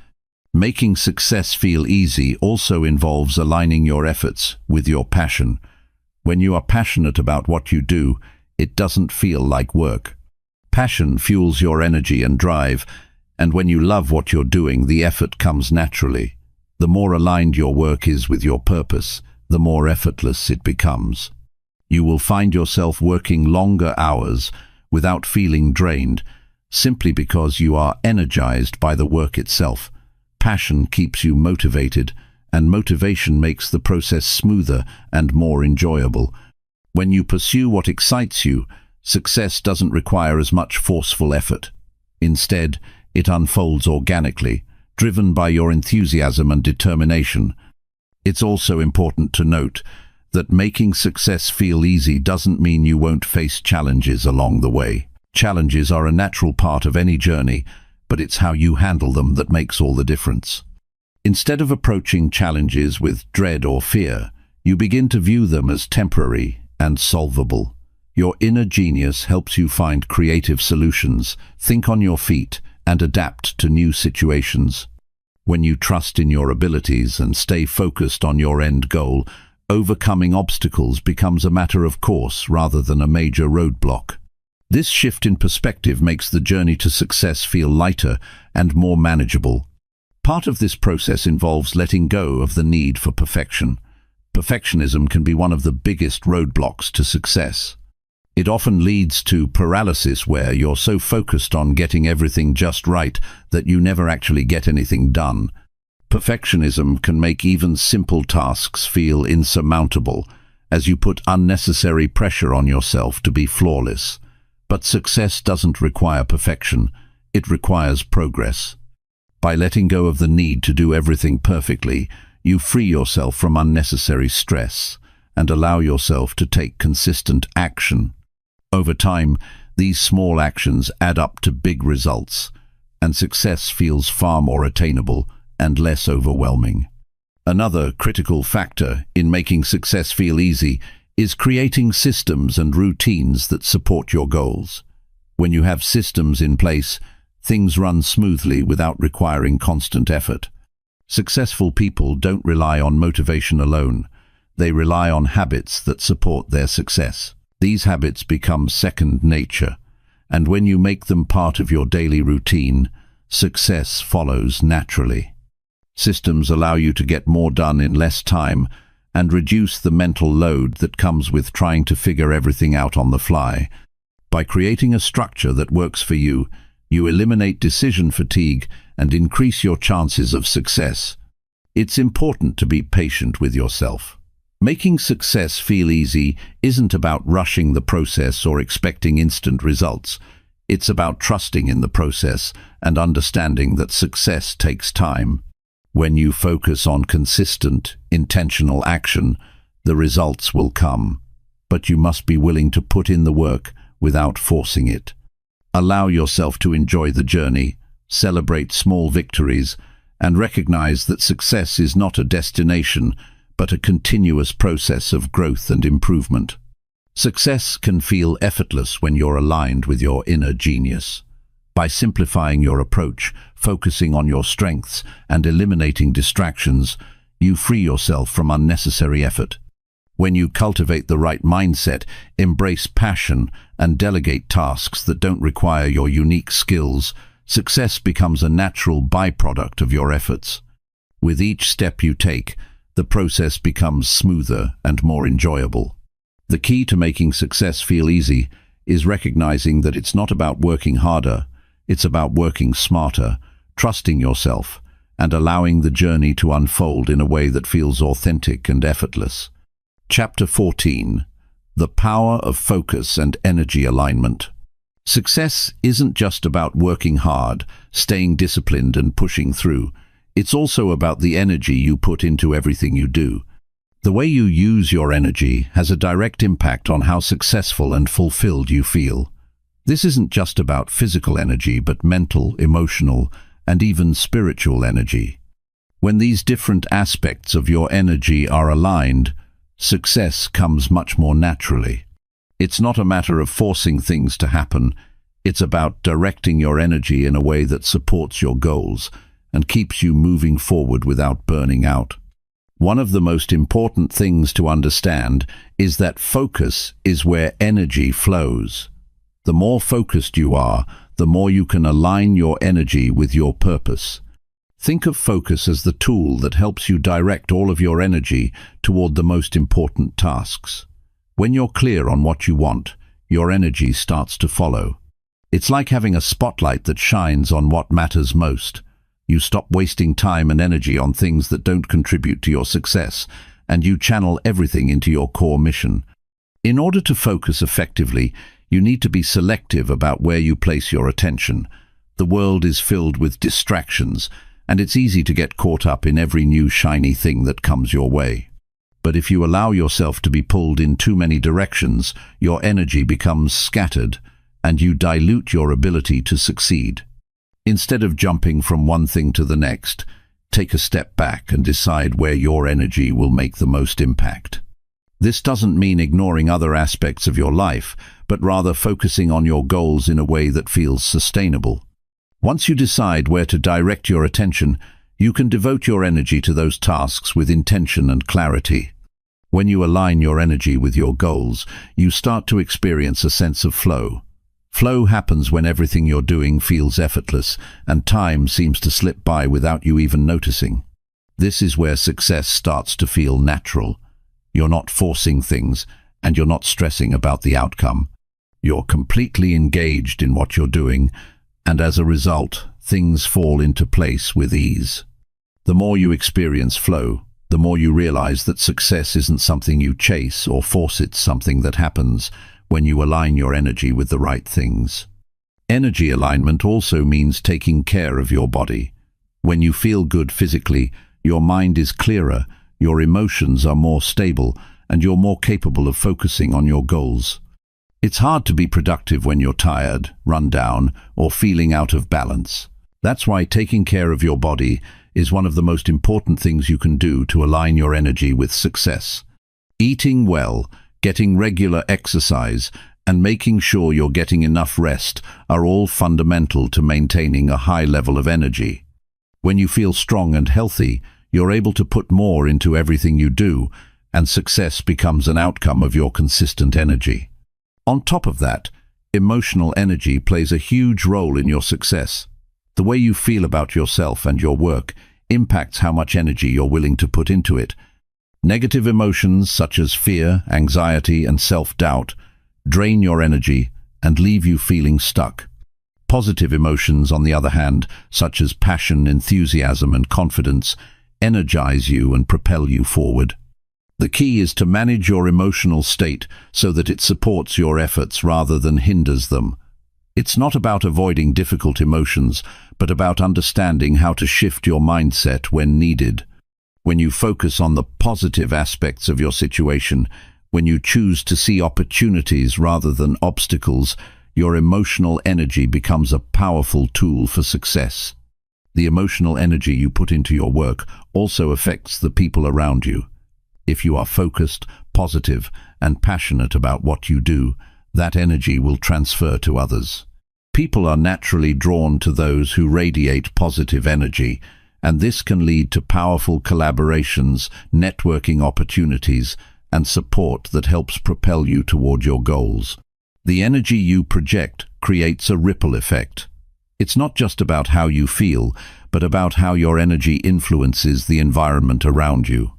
Making success feel easy also involves aligning your efforts with your passion. When you are passionate about what you do, it doesn't feel like work. Passion fuels your energy and drive, and when you love what you're doing, the effort comes naturally. The more aligned your work is with your purpose, the more effortless it becomes. You will find yourself working longer hours without feeling drained, simply because you are energized by the work itself. Passion keeps you motivated, and motivation makes the process smoother and more enjoyable. When you pursue what excites you, success doesn't require as much forceful effort. Instead, it unfolds organically, driven by your enthusiasm and determination. It's also important to note that making success feel easy doesn't mean you won't face challenges along the way. Challenges are a natural part of any journey, but it's how you handle them that makes all the difference. Instead of approaching challenges with dread or fear, you begin to view them as temporary and solvable. Your inner genius helps you find creative solutions, think on your feet, and adapt to new situations. When you trust in your abilities and stay focused on your end goal, overcoming obstacles becomes a matter of course rather than a major roadblock. This shift in perspective makes the journey to success feel lighter and more manageable. Part of this process involves letting go of the need for perfection. Perfectionism can be one of the biggest roadblocks to success. It often leads to paralysis, where you're so focused on getting everything just right that you never actually get anything done. Perfectionism can make even simple tasks feel insurmountable, as you put unnecessary pressure on yourself to be flawless. But success doesn't require perfection, it requires progress. By letting go of the need to do everything perfectly, you free yourself from unnecessary stress and allow yourself to take consistent action. Over time, these small actions add up to big results, and success feels far more attainable and less overwhelming. Another critical factor in making success feel easy is creating systems and routines that support your goals. When you have systems in place, things run smoothly without requiring constant effort. Successful people don't rely on motivation alone. They rely on habits that support their success. These habits become second nature, and when you make them part of your daily routine, success follows naturally. Systems allow you to get more done in less time and reduce the mental load that comes with trying to figure everything out on the fly. By creating a structure that works for you, you eliminate decision fatigue and increase your chances of success. It's important to be patient with yourself. Making success feel easy isn't about rushing the process or expecting instant results. It's about trusting in the process and understanding that success takes time. When you focus on consistent, intentional action, the results will come. But you must be willing to put in the work without forcing it. Allow yourself to enjoy the journey, celebrate small victories, and recognize that success is not a destination, but a continuous process of growth and improvement. Success can feel effortless when you're aligned with your inner genius. By simplifying your approach, focusing on your strengths, and eliminating distractions, you free yourself from unnecessary effort. When you cultivate the right mindset, embrace passion, and delegate tasks that don't require your unique skills, success becomes a natural byproduct of your efforts. With each step you take, the process becomes smoother and more enjoyable. The key to making success feel easy is recognizing that it's not about working harder, it's about working smarter, trusting yourself, and allowing the journey to unfold in a way that feels authentic and effortless. Chapter 14. The Power of Focus and Energy Alignment. Success isn't just about working hard, staying disciplined and pushing through. It's also about the energy you put into everything you do. The way you use your energy has a direct impact on how successful and fulfilled you feel. This isn't just about physical energy, but mental, emotional, and even spiritual energy. When these different aspects of your energy are aligned, success comes much more naturally. It's not a matter of forcing things to happen. It's about directing your energy in a way that supports your goals and keeps you moving forward without burning out. One of the most important things to understand is that focus is where energy flows. The more focused you are, the more you can align your energy with your purpose. Think of focus as the tool that helps you direct all of your energy toward the most important tasks. When you're clear on what you want, your energy starts to follow. It's like having a spotlight that shines on what matters most. You stop wasting time and energy on things that don't contribute to your success, and you channel everything into your core mission. In order to focus effectively, you need to be selective about where you place your attention. The world is filled with distractions, and it's easy to get caught up in every new shiny thing that comes your way. But if you allow yourself to be pulled in too many directions, your energy becomes scattered, and you dilute your ability to succeed. Instead of jumping from one thing to the next, take a step back and decide where your energy will make the most impact. This doesn't mean ignoring other aspects of your life, but rather focusing on your goals in a way that feels sustainable. Once you decide where to direct your attention, you can devote your energy to those tasks with intention and clarity. When you align your energy with your goals, you start to experience a sense of flow. Flow happens when everything you're doing feels effortless and time seems to slip by without you even noticing. This is where success starts to feel natural. You're not forcing things, and you're not stressing about the outcome. You're completely engaged in what you're doing, and as a result, things fall into place with ease. The more you experience flow, the more you realize that success isn't something you chase or force, it's something that happens when you align your energy with the right things. Energy alignment also means taking care of your body. When you feel good physically, your mind is clearer, your emotions are more stable, and you're more capable of focusing on your goals. It's hard to be productive when you're tired, run down, or feeling out of balance. That's why taking care of your body is one of the most important things you can do to align your energy with success. Eating well, getting regular exercise, and making sure you're getting enough rest are all fundamental to maintaining a high level of energy. When you feel strong and healthy, you're able to put more into everything you do, and success becomes an outcome of your consistent energy. On top of that, emotional energy plays a huge role in your success. The way you feel about yourself and your work impacts how much energy you're willing to put into it. Negative emotions such as fear, anxiety, and self-doubt drain your energy and leave you feeling stuck. Positive emotions, on the other hand, such as passion, enthusiasm, and confidence, energize you and propel you forward. The key is to manage your emotional state so that it supports your efforts rather than hinders them. It's not about avoiding difficult emotions, but about understanding how to shift your mindset when needed. When you focus on the positive aspects of your situation, when you choose to see opportunities rather than obstacles, your emotional energy becomes a powerful tool for success. The emotional energy you put into your work also affects the people around you. If you are focused, positive, and passionate about what you do, that energy will transfer to others. People are naturally drawn to those who radiate positive energy, and this can lead to powerful collaborations, networking opportunities, and support that helps propel you toward your goals. The energy you project creates a ripple effect. It's not just about how you feel, but about how your energy influences the environment around you.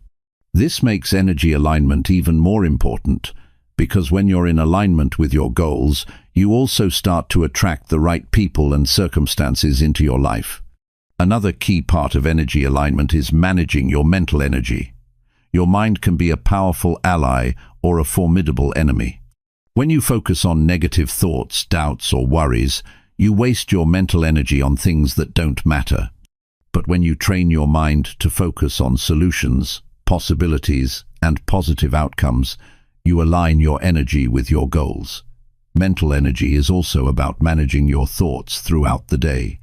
This makes energy alignment even more important, because when you're in alignment with your goals, you also start to attract the right people and circumstances into your life. Another key part of energy alignment is managing your mental energy. Your mind can be a powerful ally or a formidable enemy. When you focus on negative thoughts, doubts, or worries, you waste your mental energy on things that don't matter. But when you train your mind to focus on solutions, possibilities, and positive outcomes, you align your energy with your goals. Mental energy is also about managing your thoughts throughout the day.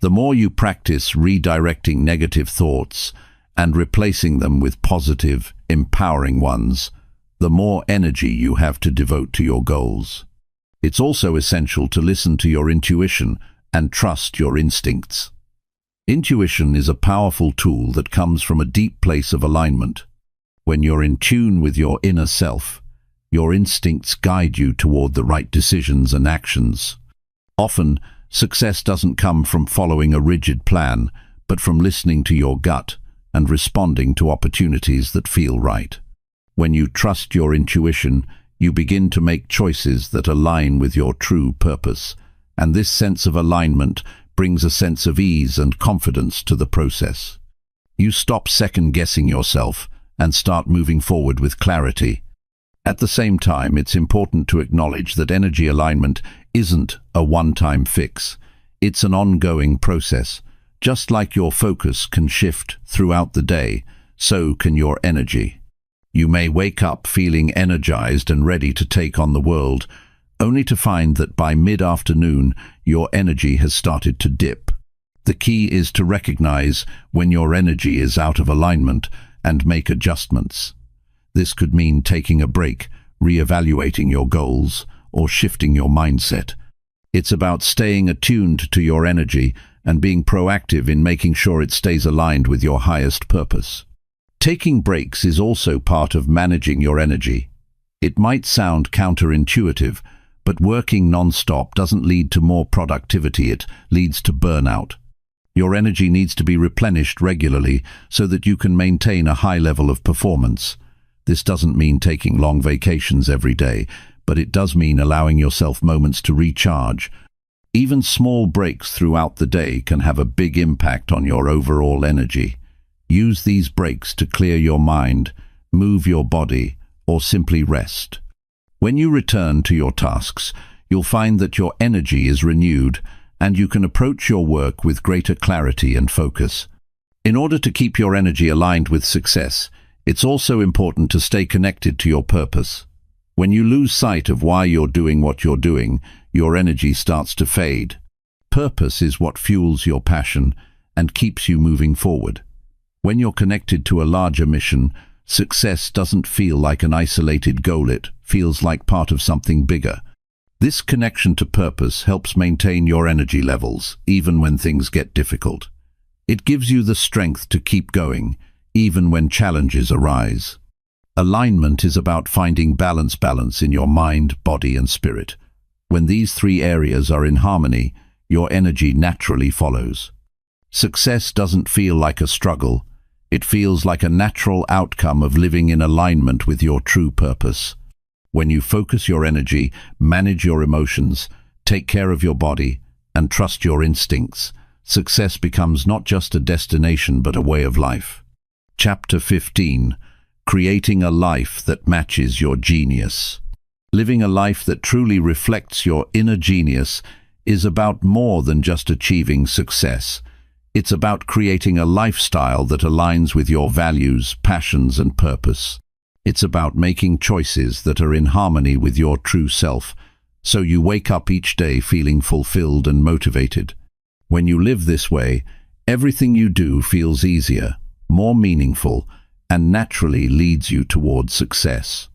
The more you practice redirecting negative thoughts and replacing them with positive, empowering ones, the more energy you have to devote to your goals. It's also essential to listen to your intuition and trust your instincts. Intuition is a powerful tool that comes from a deep place of alignment. When you're in tune with your inner self, your instincts guide you toward the right decisions and actions. Often, success doesn't come from following a rigid plan, but from listening to your gut and responding to opportunities that feel right. When you trust your intuition, you begin to make choices that align with your true purpose, and this sense of alignment brings a sense of ease and confidence to the process. You stop second-guessing yourself and start moving forward with clarity. At the same time, it's important to acknowledge that energy alignment isn't a one-time fix. It's an ongoing process. Just like your focus can shift throughout the day, so can your energy. You may wake up feeling energized and ready to take on the world, only to find that by mid-afternoon, your energy has started to dip. The key is to recognize when your energy is out of alignment and make adjustments. This could mean taking a break, re-evaluating your goals, or shifting your mindset. It's about staying attuned to your energy and being proactive in making sure it stays aligned with your highest purpose. Taking breaks is also part of managing your energy. It might sound counterintuitive, but working non-stop doesn't lead to more productivity, it leads to burnout. Your energy needs to be replenished regularly so that you can maintain a high level of performance. This doesn't mean taking long vacations every day, but it does mean allowing yourself moments to recharge. Even small breaks throughout the day can have a big impact on your overall energy. Use these breaks to clear your mind, move your body, or simply rest. When you return to your tasks, you'll find that your energy is renewed and you can approach your work with greater clarity and focus. In order to keep your energy aligned with success, it's also important to stay connected to your purpose. When you lose sight of why you're doing what you're doing, your energy starts to fade. Purpose is what fuels your passion and keeps you moving forward. When you're connected to a larger mission, success doesn't feel like an isolated goal, it feels like part of something bigger. This connection to purpose helps maintain your energy levels, even when things get difficult. It gives you the strength to keep going, even when challenges arise. Alignment is about finding balance in your mind, body, and spirit. When these three areas are in harmony, your energy naturally follows. Success doesn't feel like a struggle. It feels like a natural outcome of living in alignment with your true purpose. When you focus your energy, manage your emotions, take care of your body, and trust your instincts, success becomes not just a destination but a way of life. Chapter 15. Creating a life that matches your genius. Living a life that truly reflects your inner genius is about more than just achieving success. It's about creating a lifestyle that aligns with your values, passions, and purpose. It's about making choices that are in harmony with your true self, so you wake up each day feeling fulfilled and motivated. When you live this way, everything you do feels easier, more meaningful, and naturally leads you towards success.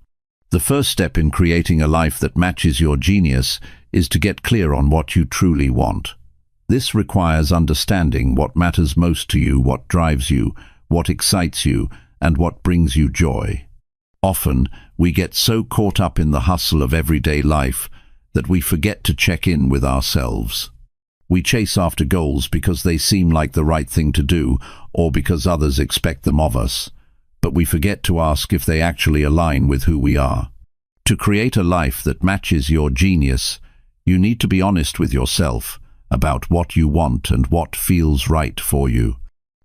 The first step in creating a life that matches your genius is to get clear on what you truly want. This requires understanding what matters most to you, what drives you, what excites you, and what brings you joy. Often, we get so caught up in the hustle of everyday life that we forget to check in with ourselves. We chase after goals because they seem like the right thing to do, or because others expect them of us, but we forget to ask if they actually align with who we are. To create a life that matches your genius, you need to be honest with yourself about what you want and what feels right for you.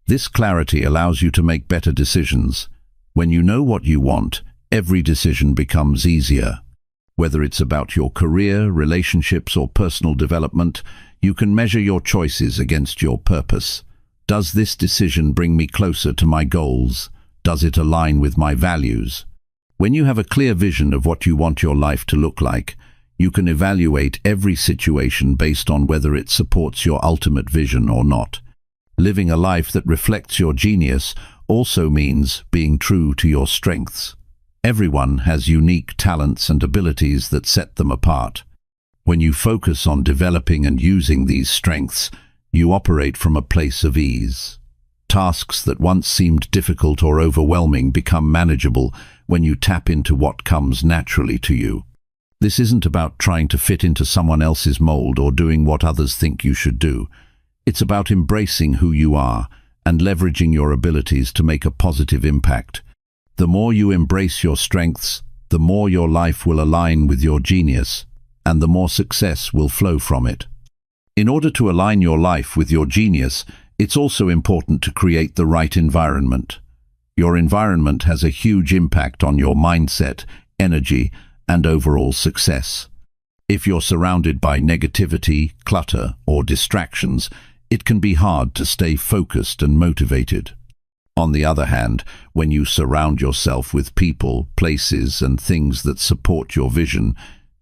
This clarity allows you to make better decisions. When you know what you want, every decision becomes easier. Whether it's about your career, relationships, or personal development, you can measure your choices against your purpose. Does this decision bring me closer to my goals? Does it align with my values? When you have a clear vision of what you want your life to look like, you can evaluate every situation based on whether it supports your ultimate vision or not. Living a life that reflects your genius also means being true to your strengths. Everyone has unique talents and abilities that set them apart. When you focus on developing and using these strengths, you operate from a place of ease. Tasks that once seemed difficult or overwhelming become manageable when you tap into what comes naturally to you. This isn't about trying to fit into someone else's mold or doing what others think you should do. It's about embracing who you are and leveraging your abilities to make a positive impact. The more you embrace your strengths, the more your life will align with your genius, and the more success will flow from it. In order to align your life with your genius, it's also important to create the right environment. Your environment has a huge impact on your mindset, energy, and overall success. If you're surrounded by negativity, clutter, or distractions, it can be hard to stay focused and motivated. On the other hand, when you surround yourself with people, places, and things that support your vision,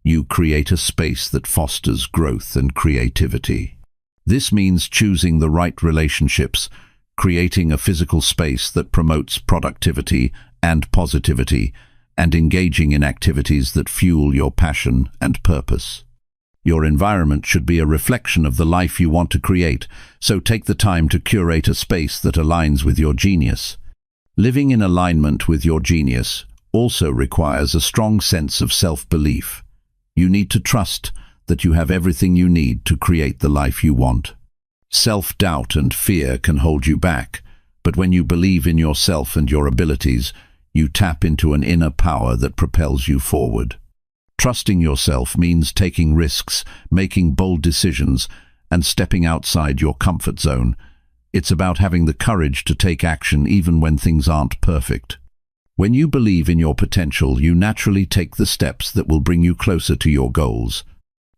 you create a space that fosters growth and creativity. This means choosing the right relationships, creating a physical space that promotes productivity and positivity, and engaging in activities that fuel your passion and purpose. Your environment should be a reflection of the life you want to create, so take the time to curate a space that aligns with your genius. Living in alignment with your genius also requires a strong sense of self-belief. You need to trust that you have everything you need to create the life you want. Self-doubt and fear can hold you back, but when you believe in yourself and your abilities, you tap into an inner power that propels you forward. Trusting yourself means taking risks, making bold decisions, and stepping outside your comfort zone. It's about having the courage to take action even when things aren't perfect. When you believe in your potential, you naturally take the steps that will bring you closer to your goals.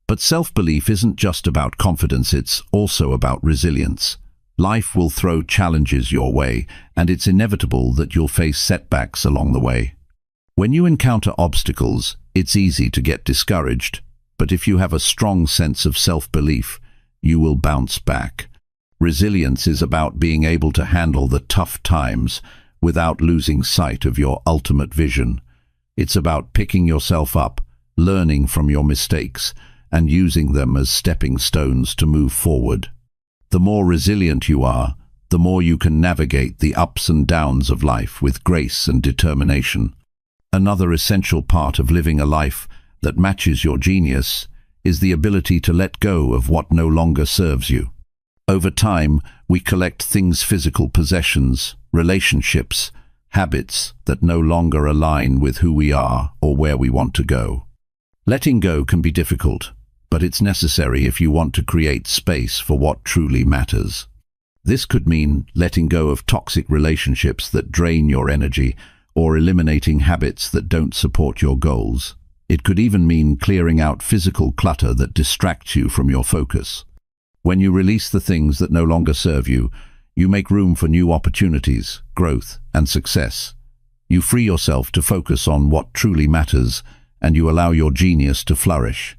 But self-belief isn't just about confidence, it's also about resilience. Life will throw challenges your way, and it's inevitable that you'll face setbacks along the way. When you encounter obstacles, it's easy to get discouraged, but if you have a strong sense of self-belief, you will bounce back. Resilience is about being able to handle the tough times without losing sight of your ultimate vision. It's about picking yourself up, learning from your mistakes, and using them as stepping stones to move forward. The more resilient you are, the more you can navigate the ups and downs of life with grace and determination. Another essential part of living a life that matches your genius is the ability to let go of what no longer serves you. Over time, we collect things, physical possessions, relationships, habits that no longer align with who we are or where we want to go. Letting go can be difficult, but it's necessary if you want to create space for what truly matters. This could mean letting go of toxic relationships that drain your energy or eliminating habits that don't support your goals. It could even mean clearing out physical clutter that distracts you from your focus. When you release the things that no longer serve you, you make room for new opportunities, growth, and success. You free yourself to focus on what truly matters, and you allow your genius to flourish.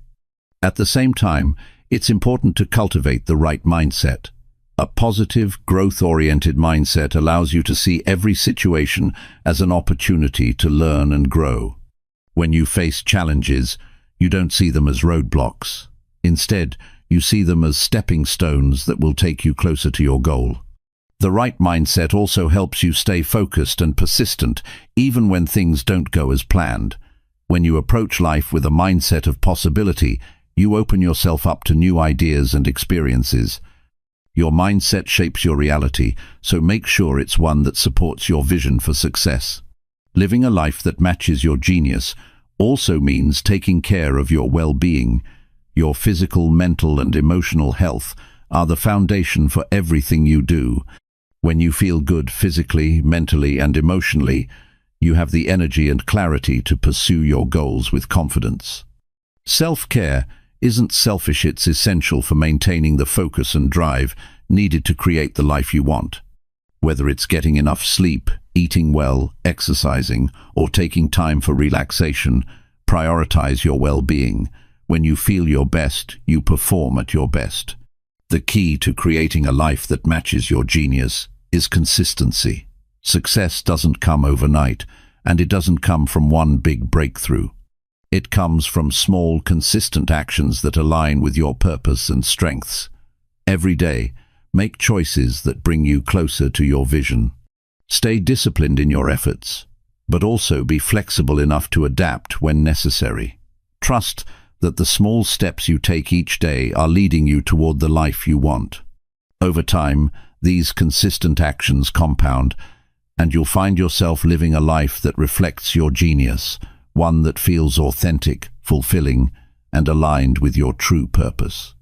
At the same time, it's important to cultivate the right mindset. A positive, growth-oriented mindset allows you to see every situation as an opportunity to learn and grow. When you face challenges, you don't see them as roadblocks. Instead, you see them as stepping stones that will take you closer to your goal. The right mindset also helps you stay focused and persistent, even when things don't go as planned. When you approach life with a mindset of possibility, you open yourself up to new ideas and experiences. Your mindset shapes your reality, so make sure it's one that supports your vision for success. Living a life that matches your genius also means taking care of your well-being. Your physical, mental, and emotional health are the foundation for everything you do. When you feel good physically, mentally, and emotionally, you have the energy and clarity to pursue your goals with confidence. Self-care isn't selfish, it's essential for maintaining the focus and drive needed to create the life you want. Whether it's getting enough sleep, eating well, exercising, or taking time for relaxation, prioritize your well-being. When you feel your best, you perform at your best. The key to creating a life that matches your genius is consistency. Success doesn't come overnight, and it doesn't come from one big breakthrough. It comes from small, consistent actions that align with your purpose and strengths. Every day, make choices that bring you closer to your vision. Stay disciplined in your efforts, but also be flexible enough to adapt when necessary. Trust that the small steps you take each day are leading you toward the life you want. Over time, these consistent actions compound, and you'll find yourself living a life that reflects your genius, one that feels authentic, fulfilling, and aligned with your true purpose.